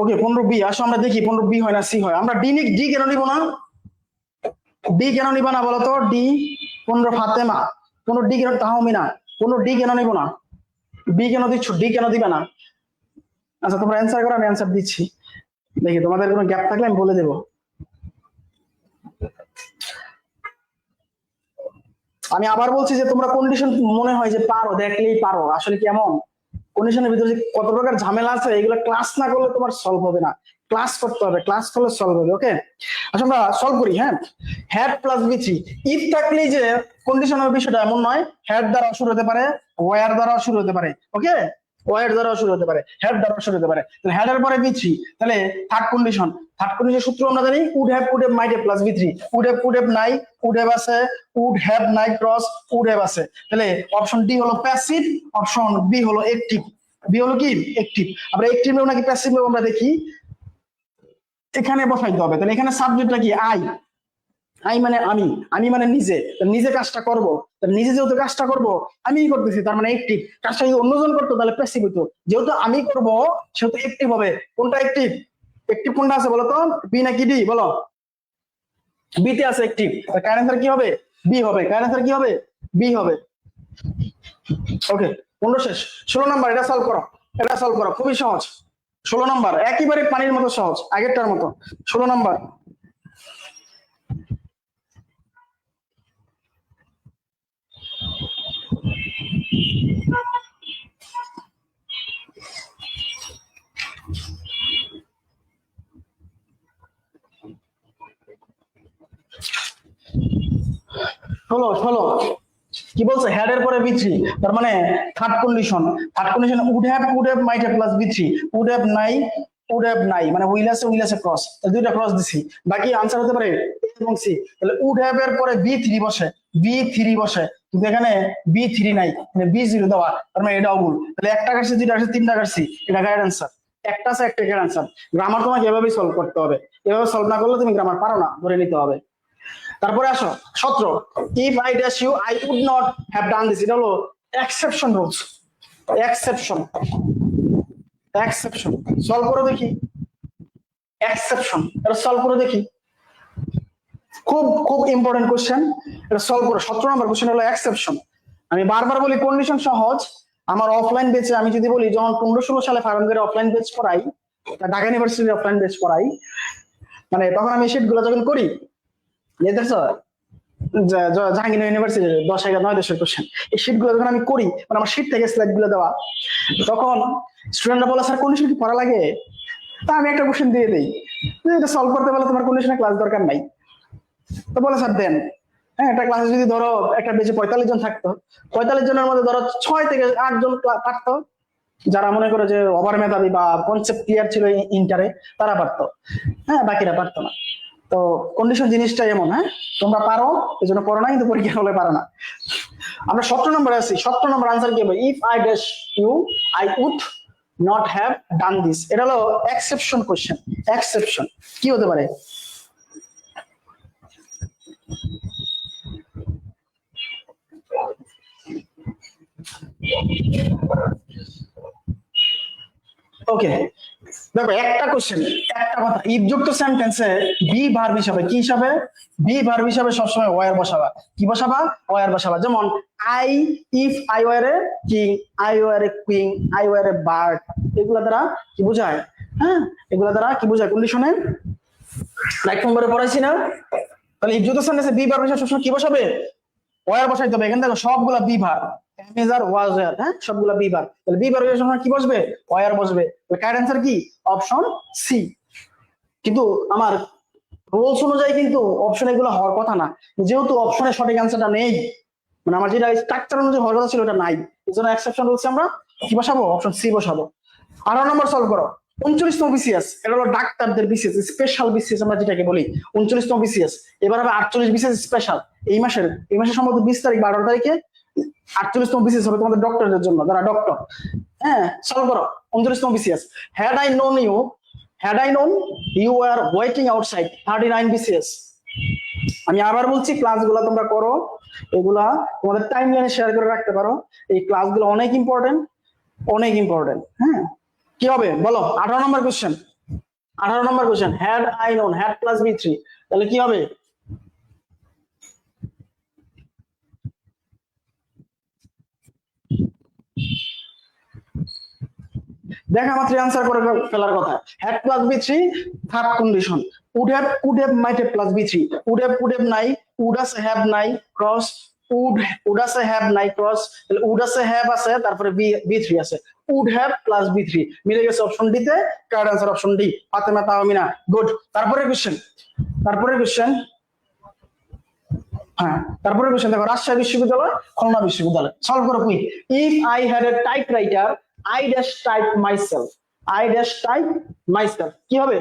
ওকে 15 বি, আসো আমরা দেখি 15 বি হয় না সি হয়। আমরা ডি কেন নিব না, ডি কেন নিবা না বলতো, ডি 15 ফাতেমা, 15 ডি কেন, তাহমিনা, 15 ডি কেন নিব না, বি কেন দিচ্ছ, ডি কেন দিবা না? আচ্ছা তোমরা অ্যান্সার করো, আমি অ্যান্সার দিচ্ছি। দেখি তোমাদের কোনো গ্যাপ থাকলে আমি বলে দেবো। আমি আবার বলছি যে তোমরা কন্ডিশন মনে হয় যে পারো, দেখলেই পারো, আসলে কেমন কন্ডিশনের ভিতরে যে কত প্রকার ঝামেলা আছে, এগুলো ক্লাস না করলে তোমার সলভ হবে না, ক্লাস করতে হবে, ক্লাস করলে সলভ হবে। ওকে আচ্ছা আমরা সলভ করি। হ্যাঁ, হ্যাড প্লাস বি3, ইফ থাকলেই যে কন্ডিশন হবে বিষয়টা এমন নয়। হ্যাড দ্বারা শুরু হতে পারে, ওয়্যার দ্বারা শুরু হতে পারে, ওকে ওয়্যার দ্বারা শুরু হতে পারে, হেড দ্বারা শুরু হতে পারে। তাহলে হেড এর পরে বি3, তাহলে থার্ড কন্ডিশন, থার্ড কন্ডিশন সূত্র আমরা জানি would have, might have plus বি3, উড হ্যাভ নাই, উড হ্যাভ আছে, উড হ্যাভ নাই ক্রস, উড হ্যাভ আছে। তাহলে অপশন ডি হলো প্যাসিভ, অপশন বি হলো অ্যাক্টিভ। বি হলো কি, অ্যাক্টিভ। আমরা অ্যাক্টিভ নেব নাকি প্যাসিভ নেব আমরা দেখি, এখানে বসাইতে হবে। তাহলে এখানে সাবজেক্টটা কি, আই, আই মানে আমি, আমি মানে নিজে, নিজে কাজটা করব, নিজে যেহেতু কাজটা করব আমিই করতেছি, তার মানে অ্যাক্টিভ। কাজটা যদি অন্যজন করতো তাহলে প্যাসিভ হতো, যেহেতু আমি করব সেহেতু অ্যাক্টিভ হবে। কোনটা অ্যাক্টিভ, অ্যাক্টিভ কোনটা আছে বলো তো, বি নাকি ডি বলো? বি তে আছে অ্যাক্টিভ, কারেন্ট অ্যান্সার কি হবে? বি হবে। কারেন্ট অ্যান্সার কি হবে? বি হবে। ওকে, 15 শেষ। 16 নাম্বার, এটা সলভ করো, এটা সলভ করো, খুবই সহজ। 16 নাম্বার একেবারে পানির মতো সহজ, আগেরটার মতো। 16 নাম্বার, ষোলো ষোলো কি বলছে? হেড এর পরে বি3, তার মানে third condition. Third condition would have might have plus বি3, উড হ্যাভ নাই, মানে উইল আছে ক্রস, দুইটা ক্রস দিছি। বাকি আনসার হতে পারে এ এবং সি। তাহলে উড হ্যাভ এর পরে বি3 বসে, কিন্তু এখানে বি3 নাই, মানে বি0 দেওয়া, তার মানে এটাও ভুল। তাহলে একটা কাটছি, দুইটা কাটছি, তিনটা কাটছি, এটা কারেক্ট আনসার। একটা আছে, একটা কারেক্ট আনসার। গ্রামার তোমাকে এভাবেই সলভ করতে হবে, এভাবে সলভ না করলে তুমি গ্রামার পারো না, ধরে নিতে হবে। তারপরে আসো 17, if I dash you I would not have done this, এটা হলো এক্সেপশন রুলস। এক্সেপশন সলভ করে দেখি। এক্সেপশন, এটা সলভ করে দেখি। খুব খুব ইম্পর্টেন্ট কোশ্চেন, এটা সলভ করো। 17 নম্বর কোশ্চেন হলো এক্সেপশন। আমি বারবার বলি কন্ডিশন সহজ। আমার অফলাইন বেচে আমি যদি বলি, যখন 15-16 সালে ফার্মগেটে অফলাইন বেচ পড়াই, ঢাকা ইউনিভার্সিটির অফলাইন বেচ পড়াই, মানে তখন আমি শিট গুলো যখন করি, দেখছো জাহাঙ্গীর ইউনিভার্সিটি 10,9 কোশ্চেন, এই শিট গুলো যখন আমি করি, মানে আমার শিট থেকে স্লাইড গুলো দেওয়া, তখন স্টুডেন্টরা বলে স্যার কন্ডিশন কি পড়া লাগে? তা আমি একটা কোশ্চেন দিয়ে দিই, এটা সলভ করতে বলে তোমার কন্ডিশনে ক্লাস দরকার নাই। তো বলে স্যার দেন। হ্যাঁ, একটা ক্লাসে যদি ধরো একটা বেঁচে 45 জন থাকতো, 45 জনের মধ্যে ধরো 6 থেকে 8 জন পারতো, যারা মনে করে যে ওভার মেধাবী বা কনসেপ্ট ক্লিয়ার ছিল ইন্টারে, তারা পারতো। হ্যাঁ, বাকিরা পারতো না। তো কন্ডিশন জিনিসটা এমন, হ্যাঁ তোমরা পারো এই জন্য পড়ো না, কিন্তু পরীক্ষা হলে পারো না। আমরা 17 নম্বরে আছি। 17 নম্বর আনসার কি হবে? If I dash you I would not have done this, এটা হলো এক্সেপশন কোশ্চেন। এক্সেপশন কি হতে পারে? ওকে, দেখো একটা কোশ্চেন, একটা কথা, ইফ যুক্ত সেন্টেন্সে বি ভার্ব হিসাবে কি হিসাবে? বি ভার্ব হিসাবে সবসময় ওয়ার বসাবা। কি বসাবা? ওয়ার বসাবা। যেমন I, if I war a king, I were A queen, I were a bird, এগুলা দ্বারা কি বোঝায়? হ্যাঁ, এগুলা দ্বারা কি বোঝায়? কন্ডিশনে লাইক নম্বরে পড়াইছি না? তাহলে ইফ যুক্ত সেন্টেন্সে বি ভার্ব হিসাবে সবসময় কি বসাবে? ওয়ার বসাইতে হবে। এখানে দেখো সবগুলা বি ভার্ব, এমেজার ওয়াজ ওয়ার, হ্যাঁ সবগুলা বি ভার্ব। তাহলে বি ভার্বের সময় কি বসবে? ওয়ার বসবে। তাহলে কারেক্ট অ্যান্সার কি? Option C. কিন্তু আমার রুলস অনুযায়ী কিন্তু অপশন এগুলো হওয়ার কথা না, যেহেতু অপশনের সঠিক অ্যান্সারটা নেই, মানে আমার যেটা স্ট্রাকচার অনুযায়ী হওয়ার কথা ছিল ওটা নাই, এই জন্য এক্সেপশন রুলসে আমরা কি বসাবো? অপশন সি বসাবো। 18 নম্বর সলভ করো। 39তম বিসিএস, এটা হলো ডাক্তারদের বিসিএস, স্পেশাল বিসিএস আমরা যেটাকে বলি। 39তম বিসিএস, এবার হবে 48 বিসিএস স্পেশাল। এই মাসের সম্ভবত 20 তারিখ বা 18 তারিখে 48তম বিসিএস হবে তোমাদের ডক্টরদের জন্য, যারা ডক্টর। হ্যাঁ, সলভ করো। 39তম BCS, had I known you are waiting outside, 39 BCS. আমি আবার বলছি, ক্লাসগুলো তোমরা করো, এগুলা তোমাদের টাইমলাইনে শেয়ার করে রাখতে পারো। এই ক্লাসগুলো অনেক ইম্পর্টেন্ট, অনেক ইম্পর্টেন্ট। হ্যাঁ, কি হবে বলো? 18 number question. 18 number question, had I known, had plus বি3, তাহলে কি হবে? দেখা মাত্র আনসার করে ফেলার কথা। হ্যাড প্লাস বি3 third condition. Would have might have plus বি3, উড হ্যাভ নাই, উড আছে হ্যাভ নাই ক্রস, উড আছে হ্যাভ নাই ক্রস, তাহলে উড আছে হ্যাভ আছে, তারপরে বি3 আছে, উড হ্যাভ প্লাস বি3 মিলে গেছে অপশন ডি তে। Correct answer option D, Fatema Tahmina. Good. তারপরে কোশ্চেন, হ্যাঁ তারপরে কোশ্চেন দেখো, রাজশাহী বিশ্ববিদ্যালয়, খুলনা বিশ্ববিদ্যালয়। সলভ করো quick. If I had a type writer I dash type myself, কি হবে?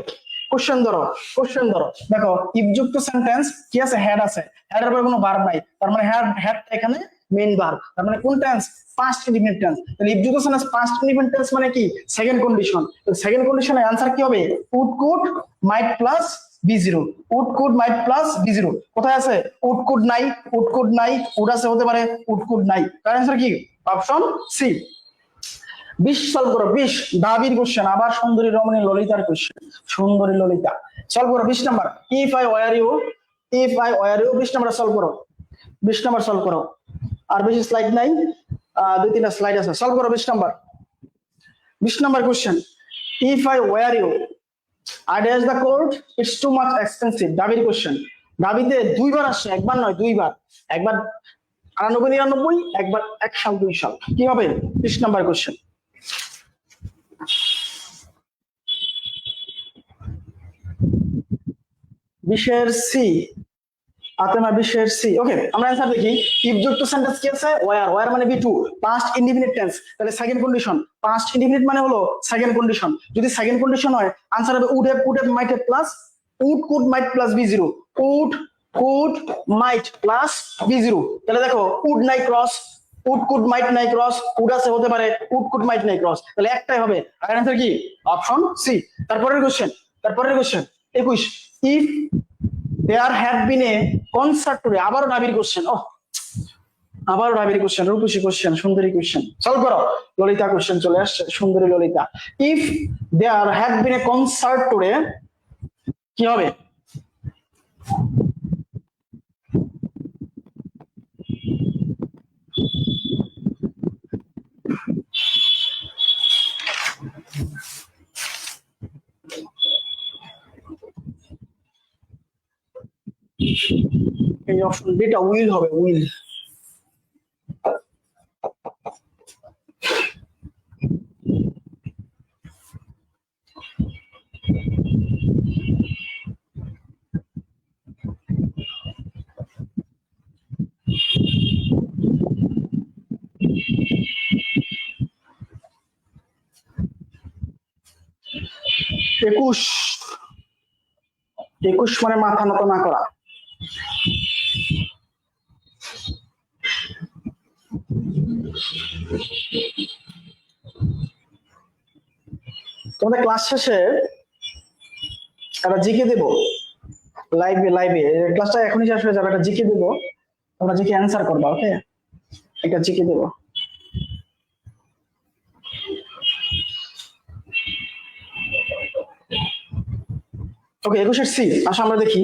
কোশ্চেন ধরো। দেখো ইফ যুক্ত সেন্টেন্স কি আছে? হেড আছে, হেড এর পরে কোনো ভার্ব নাই, তার মানে হেড এখানে মেইন ভার্ব, তার মানে কোন টেন্স? Past indefinite tense. তাহলে ইফ যুক্ত সেন্টেন্স পাস্ট ইনডিফিনিট টেন্স মানে কি? Second condition. সেকেন্ড কন্ডিশনের आंसर কি হবে? উড কুড মাইট প্লাস বি0, উড কুড মাইট প্লাস বি0। কোথায় আছে? উড কুড নাই, উড আছে হতে পারে, উড কুড নাই। তার आंसर কি? Option C. 20 সলভ করো। 20 দাবির কোশ্চেন, আবার সুন্দরী রমণী ললিতার কোশ্চেন। সুন্দরী ললিতা, সলভ করো 20 number. If I were you if I were you 20 number solve করো, 20 নাম্বার সলভ করো। আর বেশি স্লাইড নাই, 2-3টা স্লাইড আছে, সলভ করো 20 number. 20 number question, if I were you I dash the code, it's too much expensive. দাবির কোশ্চেন, দাবিতে দুইবার আসছে, একবার নয় দুইবার, একবার 99-99, একবার 1 সাল 2 সাল। কি হবে? 20 নাম্বার কোশ্চেন। বিশের সি, আতেমা বিশের সি। ওকে, আমরা অ্যানসার দেখি। ইফ যুক্ত সেন্টেন্স কি আছে? ওয়্যার, ওয়্যার মানে be two, past indefinite tense, তাহলে সেকেন্ড কন্ডিশন। পাস্ট ইনডিফিনিট মানে হলো সেকেন্ড কন্ডিশন। যদি সেকেন্ড কন্ডিশন হয় আনসার হবে would have, might have plus would, could, might plus B zero. Would, could, might plus B zero. তাহলে দেখো উড নাই ক্রস, উড কুড মাইট নাই ক্রস, উড আছে হতে পারে, উড কুড মাইট নাই ক্রস, তাহলে একটাই হবে। আর অ্যানসার কি? Option C. তারপরের question, 21, if there had been a concert today, আবারও নাবির কোশ্চেন। আবারও নাবির কোশ্চেন, রূপসী কোশ্চেন, সুন্দরী কোশ্চেন। সলভ করো। ললিতা কোশ্চেন চলে আসছে, সুন্দরী Lalita. If there had been a concert today, কি হবে? এই অপশন বিটা উইল হবে, উইল। একুশ মানে মাথা নত না করা। তোমাদের ক্লাস শেষে একটা জিকে দেবো, লাইভে ক্লাসটা এখনই শেষ হয়ে যাবে, একটা জিকে দেবো, তোমরা জিকে অ্যান্সার করবা। ওকে, একটা জিকে দেবো। ওকে, 21 সি আসো আমরা দেখি।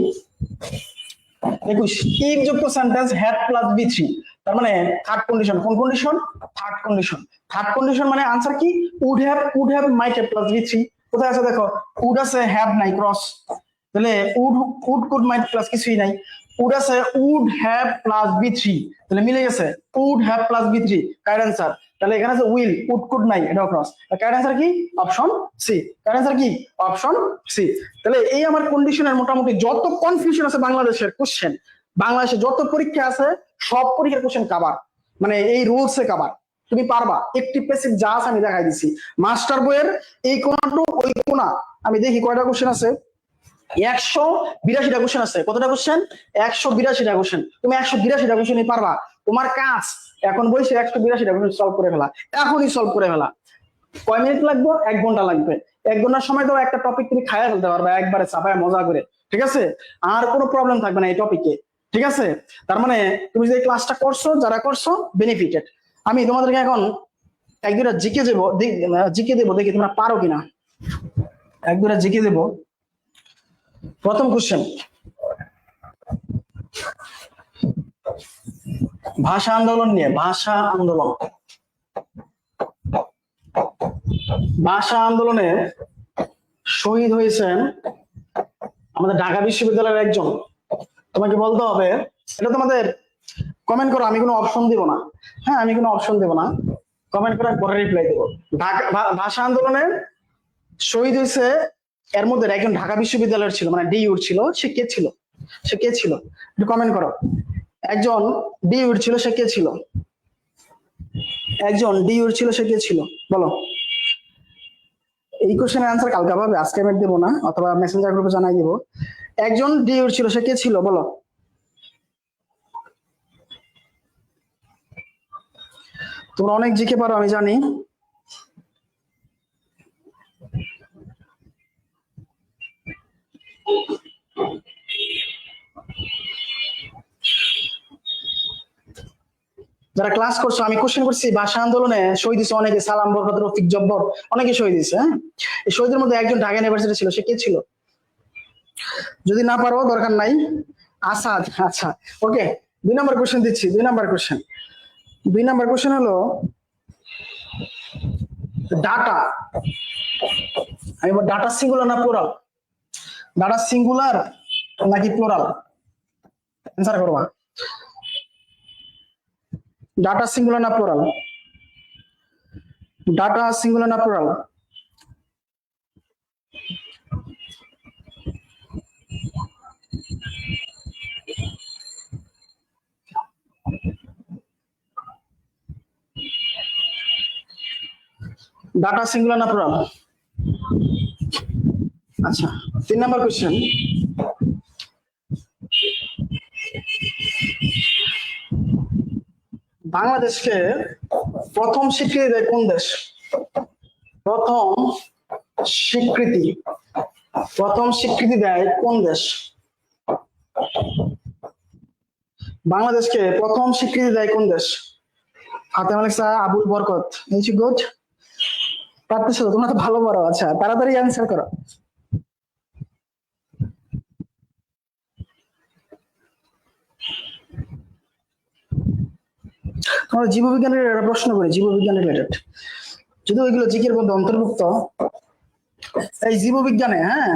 21, ইফ যুক্ত sentence had plus B three, তার মানে থার্ড কন্ডিশন। কোন condition? Third condition. Third condition মানে আনসার কি? Would have, might have plus B three. কোথায় আছে দেখো? উড আছে, হ্যাভ নাই, ক্রস, তাহলে উড কুড মাইট প্লাস কিছুই নাই। উড আছে, would have plus B three, তাহলে মিলে গেছে। Would have plus B three, correct answer. তাহলে এখানে আছে উইল, উড কুড নাই, এটাও ক্রস, কারেক্ট অ্যান্সার কি? Option C. কারেক্ট অ্যান্সার কি? Option C. তাহলে এই আমার কন্ডিশনের মোটামুটি যত কনফিউশন আছে বাংলাদেশের কোশ্চেন, বাংলাদেশে যত পরীক্ষা আছে সব পরীক্ষার কোশ্চেন কাভার, মানে এই রুলসে কাভার। তুমি পারবা। একটি প্যাসিভ যা আছে আমি দেখাই দিছি। মাস্টার বইয়ের এই কোণা টু ওই কোণা আমি দেখি কয়টা কোশ্চেন আছে। 182টা কোশ্চেন আছে। কতটা কোশ্চেন? 182টা কোশ্চেন। তুমি 182টা কোশ্চেনই পারবা। তোমার কাজ এখন বসে 182টা কোশ্চেন সলভ করে ফেলা, এখনই সলভ করে ফেলা। কয় মিনিট লাগবে? 1 ঘন্টা লাগবে। 1 ঘন্টার সময় তো একটা টপিক তুমি খাইয়া ফেলতে পারবে একবারে চাপায় মজা করে, ঠিক আছে? আর কোনো প্রবলেম থাকবে না এই টপিকে, ঠিক আছে? তার মানে তুমি যে ক্লাসটা করছো, যারা করছো বেনিফিটেড। আমি তোমাদেরকে এখন 1-2টা জিকে দেবো, দেখি তোমরা পারো কিনা। 1-2টা জিকে দেবো। প্রথম কোশ্চেন, ভাষা আন্দোলন নিয়ে। ভাষা আন্দোলনে শহীদ হয়েছেন আমাদের ঢাকা বিশ্ববিদ্যালয়ের একজন। তোমাকে বলতে হবে, এটা তোমাদের কমেন্ট করো, আমি কোনো অপশন দিব না। হ্যাঁ, আমি কোনো অপশন দেব না, কমেন্ট করার পরে রিপ্লাই দেবো। ভাষা আন্দোলনে শহীদ হয়েছে এর মধ্যে একজন ঢাকা বিশ্ববিদ্যালয়ের ছিল, মানে ডিইউর ছিল। সে কে ছিল? একটু কমেন্ট করো। একজন ডিইউর ছিল, সে কে ছিল? একজন ডিইউর ছিল, সে কে ছিল? বলো। এই কোশ্চেনের অ্যান্সার কালকে পাবে, আজকে আমি দেবো না, অথবা মেসেঞ্জার গ্রুপে জানাই দিব। একজন ডিইউর ছিল, সে কে ছিল? বলো। তোমরা অনেক জিকে পারো আমি জানি। যারা ক্লাস করছো, আমি কোশ্চেন করছি ভাষা আন্দোলনে শহীদ হয়েছে অনেকে, সালাম, বরকত, রফিক, জব্বর, অনেকে শহীদ হয়েছে। হ্যাঁ, এই শহীদের মধ্যে একজন ঢাকা ইউনিভার্সিটি ছিল, সে কে ছিল? যদি না পারো দরকার নাই, আসাদ। আচ্ছা ওকে, 2 নম্বর কোশ্চেন দিচ্ছি। 2 নম্বর কোশ্চেন হলো ডাটা। আমি ডাটা সিঙ্গুলার না প্লুরাল? ডাটা সিঙ্গুলার নাকি প্লুরাল? অ্যান্সার করবা। ডাটা সিঙ্গুলার না প্লুরাল? ডাটা সিঙ্গুলার না প্লুরাল? ডাটা সিঙ্গুলার না প্লুরাল? আচ্ছা 3 নম্বর কোশ্চেন, বাংলাদেশকে প্রথম স্বীকৃতি দেয় কোন দেশ? প্রথম স্বীকৃতি দেয় কোন দেশ? বাংলাদেশকে প্রথম স্বীকৃতি দেয় কোন দেশ? ফাতেমা আলেক্সা, আবুল বরকত, এই গুড। পারতেছো তোমরা তো ভালো পারো। আচ্ছা তাড়াতাড়ি অ্যান্সার করো। আমরা জীববিজ্ঞানের একটা প্রশ্ন করি, জীববিজ্ঞান রিলেটেড, যদিও ওইগুলো জিকের মধ্যে অন্তর্ভুক্ত। এই জীববিজ্ঞানে, হ্যাঁ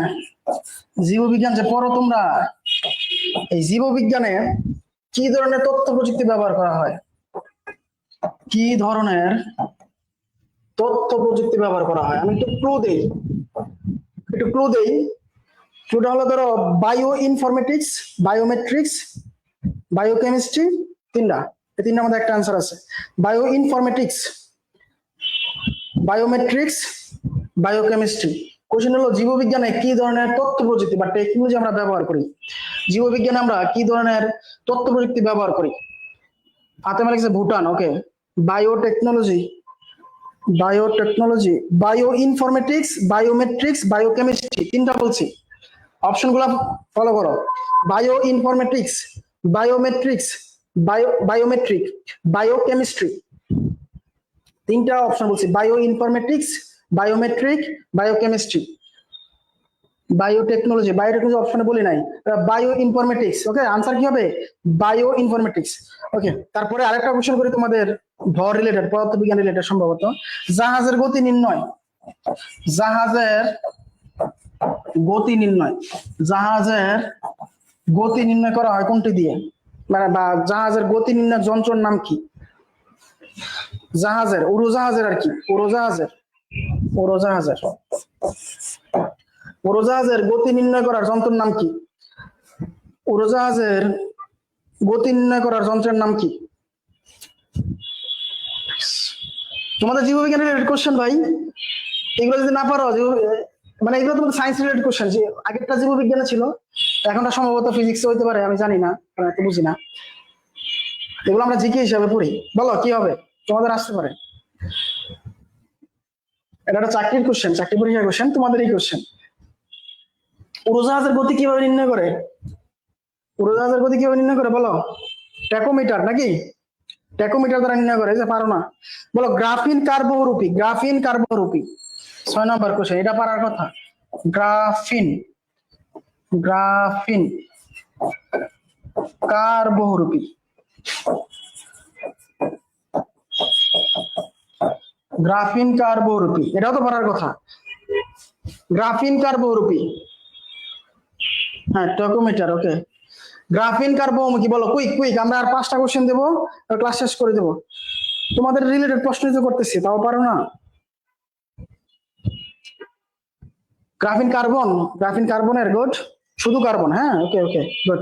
জীববিজ্ঞান যে পড়ো তোমরা, এই জীববিজ্ঞানে কি ধরনের তথ্য প্রযুক্তি ব্যবহার করা হয়? কি ধরনের তথ্য প্রযুক্তি ব্যবহার করা হয়? আমি একটু ক্লু দেই। ক্লুটা হলো ধরো বায়ো ইনফরমেটিক্স, বায়োমেট্রিক্স, বায়োকেমিস্ট্রি, এই তিনটার মধ্যে একটা আনসার আছে। Bio informatics, biometrics, biochemistry. Question হলো জীববিজ্ঞানে কি ধরনের তথ্য প্রযুক্তি বা টেকনোলজি আমরা ব্যবহার করি? জীববিজ্ঞানে আমরা কি ধরনের তথ্য প্রযুক্তি ব্যবহার করি? Fatema Alexa, Bhutan. Okay, biotechnology, bio informatics, biometrics, biochemistry, তিনটা বলছি। অপশনগুলো ফলো করো। Bio informatics, biometrics, biometric, biochemistry, তিনটা অপশন বলছি। Bio informatics, biometric, biochemistry, biotechnology অপশনে বলি নাই, বায়ো ইনফরমেটিক্স। ওকে, আনসার কি হবে? Bio informatics. ওকে, তারপরে আরেকটা কোশ্চেন করি তোমাদের ভর রিলেটেড, পদার্থবিজ্ঞান রিলেটেড সম্ভবত। জাহাজের গতি নির্ণয়, জাহাজের গতি নির্ণয় করা হয় কোনটি দিয়ে? মানে বা জাহাজের গতি নির্ণয় যন্ত্রের নাম কি? জাহাজের, উড়োজাহাজের আর কি, উড়োজাহাজের গতি নির্ণয় করার যন্ত্রের নাম কি? উড়োজাহাজের গতি নির্ণয় করার যন্ত্রের নাম কি? তোমাদের জীববিজ্ঞান রিলেটেড কোশ্চেন ভাই, এগুলো যদি না পারো, মানে এগুলো তোমাদের সায়েন্স রিলেটেড কোশ্চেন। যে আগেরটা জীববিজ্ঞানে ছিল, এখনটা সম্ভবত ফিজিক্স হইতে পারে, আমি জানি না, কারণ এত বুঝি না। এগুলো আমরা জিকে হিসাবে পড়ি। বলো কি হবে? তোমাদের আসতে পারে। এটা একটা চাকরির কোশ্চেন, চাকরি পরীক্ষার কোশ্চেন, তোমাদের এই কোশ্চেন। উড়োজাহাজের গতি কিভাবে নির্ণয় করে? বলো। ট্যাকোমিটার নাকি? ট্যাকোমিটার দ্বারা নির্ণয় করে, যে পারো না। বলো গ্রাফিন কার বহুরূপী? 6 নম্বর কোশ্চেন, এটা পারার কথা। গ্রাফিন কার বহুরূপী? এটাও তো পারার কথা। গ্রাফিন কার বহুরূপী? হ্যাঁ, ট্যাকোমিটার। ওকে, গ্রাফিন কার বহুমুখী? বলো কুইক, আমরা আর 5টা কোশ্চেন দেবো, ক্লাস শেষ করে দেবো। তোমাদের রিলেটেড প্রশ্ন তো করতেছি, তাও পারো না। গ্রাফিন কার্বনের, গুড। শুধু কার্বন, হ্যাঁ, ওকে, গুড।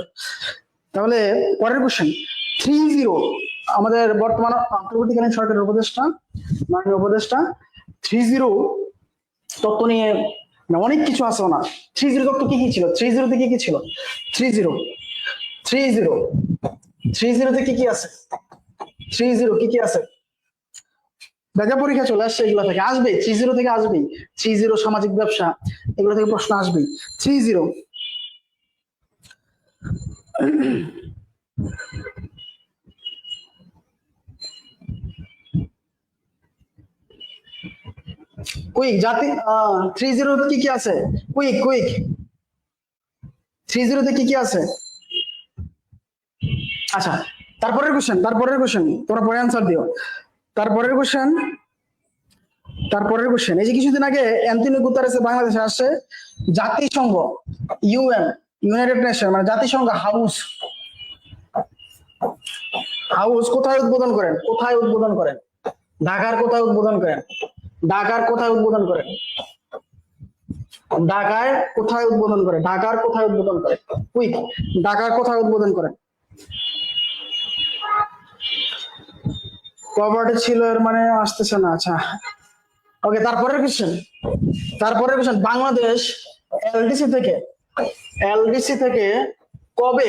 তাহলে পরের কোশ্চেন, 30, আমাদের বর্তমান অন্তর্বর্তীকালীন সরকারের মাননীয় উপদেষ্টা 30 তত্ত্ব নিয়ে অনেক কিছু আছে না। 30 তত্ত্ব কি ছিল? 30 তে কি ছিল? 30 তে কি আছে? 30 কি আছে? দেখা পরীক্ষা চলে আসছে, এগুলো থেকে আসবে, 30 থেকে আসবেই। 30 সামাজিক ব্যবসা, এগুলো থেকে প্রশ্ন আসবেই। 30 কুইক জাতি 30 কি আছে? কুইক 30 তে কি আছে? আচ্ছা, তারপরের কোশ্চেন তোমরা পরে অ্যান্সার দিও। তারপরের কোশ্চেন এই যে কিছুদিন আগে অ্যান্টনিও গুতেরেস বাংলাদেশে আসে, জাতিসংঘ ইউনাইটেড নেশন মানে জাতিসংঘ হাউস কোথায় উদ্বোধন করেন? ঢাকার কোথায় উদ্বোধন করেন? ঢাকার কোথায় উদ্বোধন করেন? কুইক, ঢাকার কোথায় উদ্বোধন করেন? পভার্টি ছিল এর মানে আসতেছে না। আচ্ছা ওকে, তারপরের কোশ্চেন বাংলাদেশ এলডিসি থেকে কবে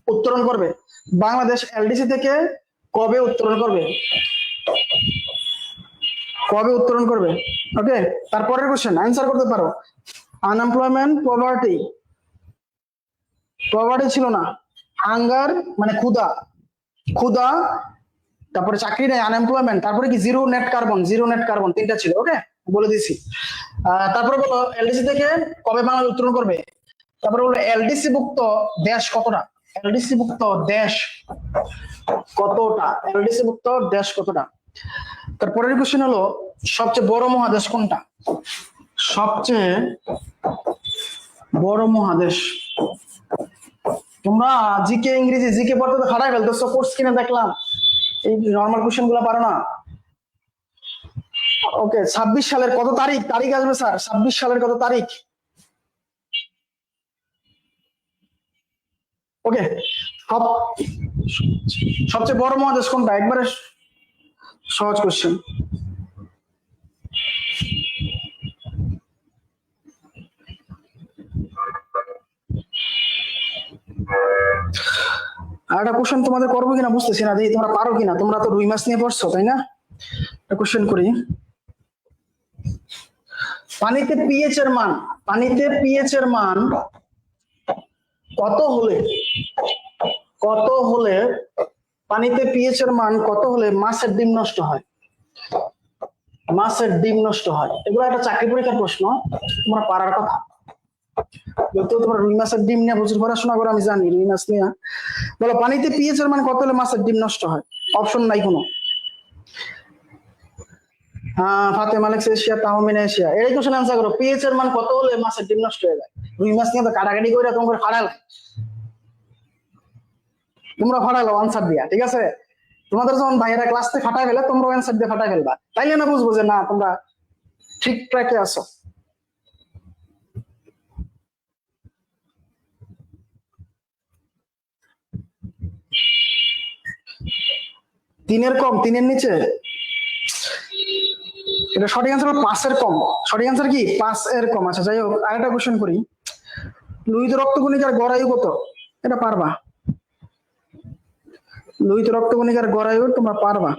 উত্তরণ করবে? বাংলাদেশ এলডিসি থেকে কবে উত্তরণ করবে? ওকে, তারপরের কোশ্চেন অ্যান্সার করতে পারো। আনএমপ্লয়মেন্ট, পভার্টি ছিল না, হাঙ্গার মানে ক্ষুধা, তারপরে চাকরি নেই, আনএমপ্লয়মেন্ট, তারপরে কি জিরো নেট কার্বন, তিনটা ছিল। ওকে, বলে দিছি। তারপরে বলো এলডিসি থেকে কবে বাংলাদেশ উত্তরণ করবে? তারপরে বলো এলডিসি ভুক্ত দেশ কতটা? তারপরের কোশ্চেন হলো সবচেয়ে বড় মহাদেশ কোনটা? তোমরা জিকে ইংরেজি জিকে পড়তে তো খাটাই ফেলতেছো, কোর্স কিনে দেখলাম এই নরমাল কোশ্চেন গুলো পারো না। ওকে, 26 সালের কত তারিখ আসবে স্যার? 26 সালের কত তারিখ? ওকে, সবচেয়ে বড় মহাদেশ কোনটা? একবারে সহজ কোশ্চেন। আর একটা কোশ্চেন তোমাদের করবো কিনা বুঝতেছি না, দেখি তোমরা পারো কিনা। তোমরা তো রুই মাছ নিয়ে পড়ছো তাই না? কোশ্চেন করি, পানিতে পিএইচ এর মান কত হলে পানিতে পিএইচ এর মান কত হলে মাছের ডিম নষ্ট হয়? এগুলো একটা চাকরি পরীক্ষার প্রশ্ন, তোমরা পারার কথা। তোমরা রুই মাছের ডিম নিয়ে প্রচুর পড়াশোনা করো, আমি জানি। রুই মাছ নিয়ে বলো পানিতে পিএইচ এর মান কত হলে মাছের ডিম নষ্ট হয়? অপশন নাই কোনো। Fatema Alex Asia, Tahmina Asia. এই কোশ্চেন আনসার করো, পিএইচ এর মান কত হলে মাছের ডিম নষ্ট হয়ে যায়? রুই মাছ নিয়ে তো কাটাকাটি করে তোমরা ফাটালো আনসার দিয়া, ঠিক আছে? তোমাদের যখন ভাইয়েরা ক্লাসে ফাটাই ফেলে, তোমরা অ্যান্সার দিয়ে ফাটাই ফেলবা, তাইলে না বুঝবো যে না তোমরা ঠিক ট্র্যাকে আছো। তিনের নিচে এটা সঠিক অ্যান্সার 5 এর কম। সঠিক অ্যান্সার কি 5 এর কম। আচ্ছা যাই হোক, আরেকটা কোশ্চেন করি, লোহিত রক্তকণিকার গড়ায়ু কত? এটা পারবা, লোহিত রক্তকণিকার গড়ায়ু তোমরা পারবা।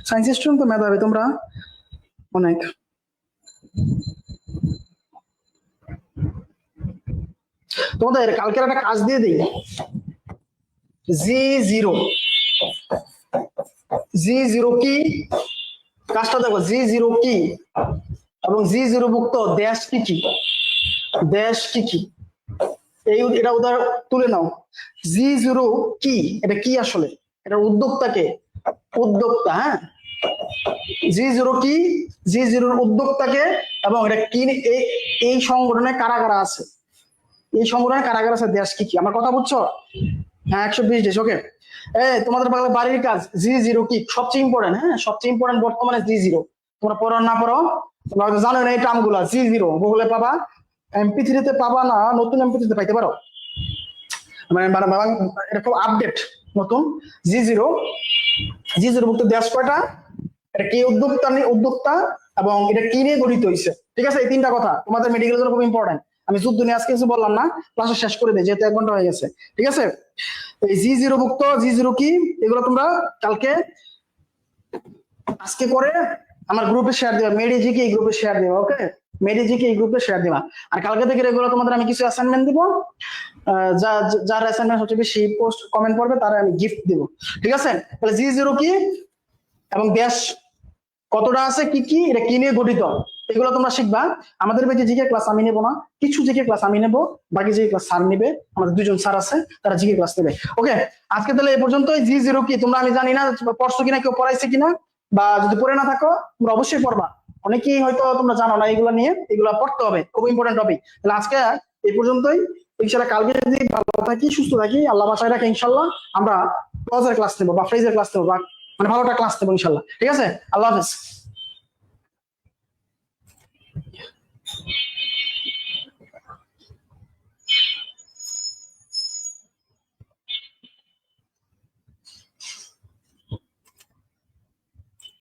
সায়েন্স স্টুডেন্ট তো মেধাবী তোমরা অনেক। তোমাদের কালকের একটা কাজ দিয়ে দিই, জি0 কি? কাজটা দেখো, জি0 কি এবং জি0 ভুক্ত দেশ কি? এটা উদাহরণ তুলে নাও। জি0 কি? এটা কি আসলে? এটা উদ্যোক্তা। হ্যাঁ, জি0 কি? জি0 উদ্যোক্তাকে, এবং এটা কি? এই সংগঠনে কারা কারা আছে? দেশ কি? আমার কথা বুঝছো? হ্যাঁ, 120 দেশ। ওকে, তোমাদের বাড়ির কাজ জি0 কি সবচেয়ে ইম্পর্টেন্ট। হ্যাঁ, সবচেয়ে ইম্পর্টেন্ট বর্তমানে জি0। তোমরা পড়ো না পড়ো, তোমরা হয়তো জানো না এই টার্মগুলো। জি0 গুগলে পাবা, MP3 তে পাবা না, নতুন MP3 তে পাইতে পারো, মানে এটা খুব আপডেট নতুন। জি0 ভুক্ত দেশ কয়টা? এটা কি? উদ্যোক্তা এবং এটা কি নিয়ে গঠিত হয়েছে? ঠিক আছে, এই তিনটা কথা তোমাদের মেডিকেলের জন্য খুব ইম্পর্টেন্ট। আমি যুদ্ধ নিয়ে আজকে কিছু বললাম না, ক্লাসে শেষ করে দেয় যেহেতু 1 ঘন্টা হয়ে গেছে। ঠিক আছে, এই জি0 ভুক্ত, জি0 কি, এগুলো তোমরা কালকে আজকে করে আমার গ্রুপে শেয়ার দিবা, মেডিজিকে এই গ্রুপে শেয়ার দিবা। ওকে, মেডিজিকে এই গ্রুপে শেয়ার দিবা। আর কালকে থেকে রেগুলার তোমাদের আমি কিছু অ্যাসাইনমেন্ট দিব, যার অ্যাসাইনমেন্ট সবচেয়ে বেশি পোস্ট কমেন্ট করবে তারা আমি গিফট দিব। ঠিক আছে, তাহলে জি0 কি এবং দেশ কতটা আছে, কি এটা কি নিয়ে গঠিত? এগুলো তোমরা শিখবা। আমাদের পেজে জিকে ক্লাস আমি নেবো না, কিছু জিকে ক্লাস আমি নেবো, বাকি জিকে ক্লাস স্যার নিবে, আমাদের দুজন স্যার আছে তারা জিকে ক্লাস নেবে। ওকে, আজকে তাহলে এই পর্যন্তই। G0 কি তোমরা আমি জানি না পড়ছো কিনা, কেউ পড়াইছে কিনা, বা যদি পড়ে না থাকো তোমরা অবশ্যই পড়বা। অনেকেই হয়তো তোমরা জানো না এগুলো নিয়ে, এগুলো পড়তে হবে, খুব ইম্পর্টেন্ট টপিক। তাহলে আজকে এই পর্যন্তই। ইনশাল্লাহ কালকে যদি ভালো থাকি সুস্থ থাকি আল্লাহ বাঁচায় রাখে, ইনশাল্লাহ আমরা ক্লোজের ক্লাস নেবো বা ফ্রেজের ক্লাস নেবো, বা মানে ভালোটা ক্লাস নেবো ইনশাল্লাহ। ঠিক আছে, আল্লাহ হাফেজ।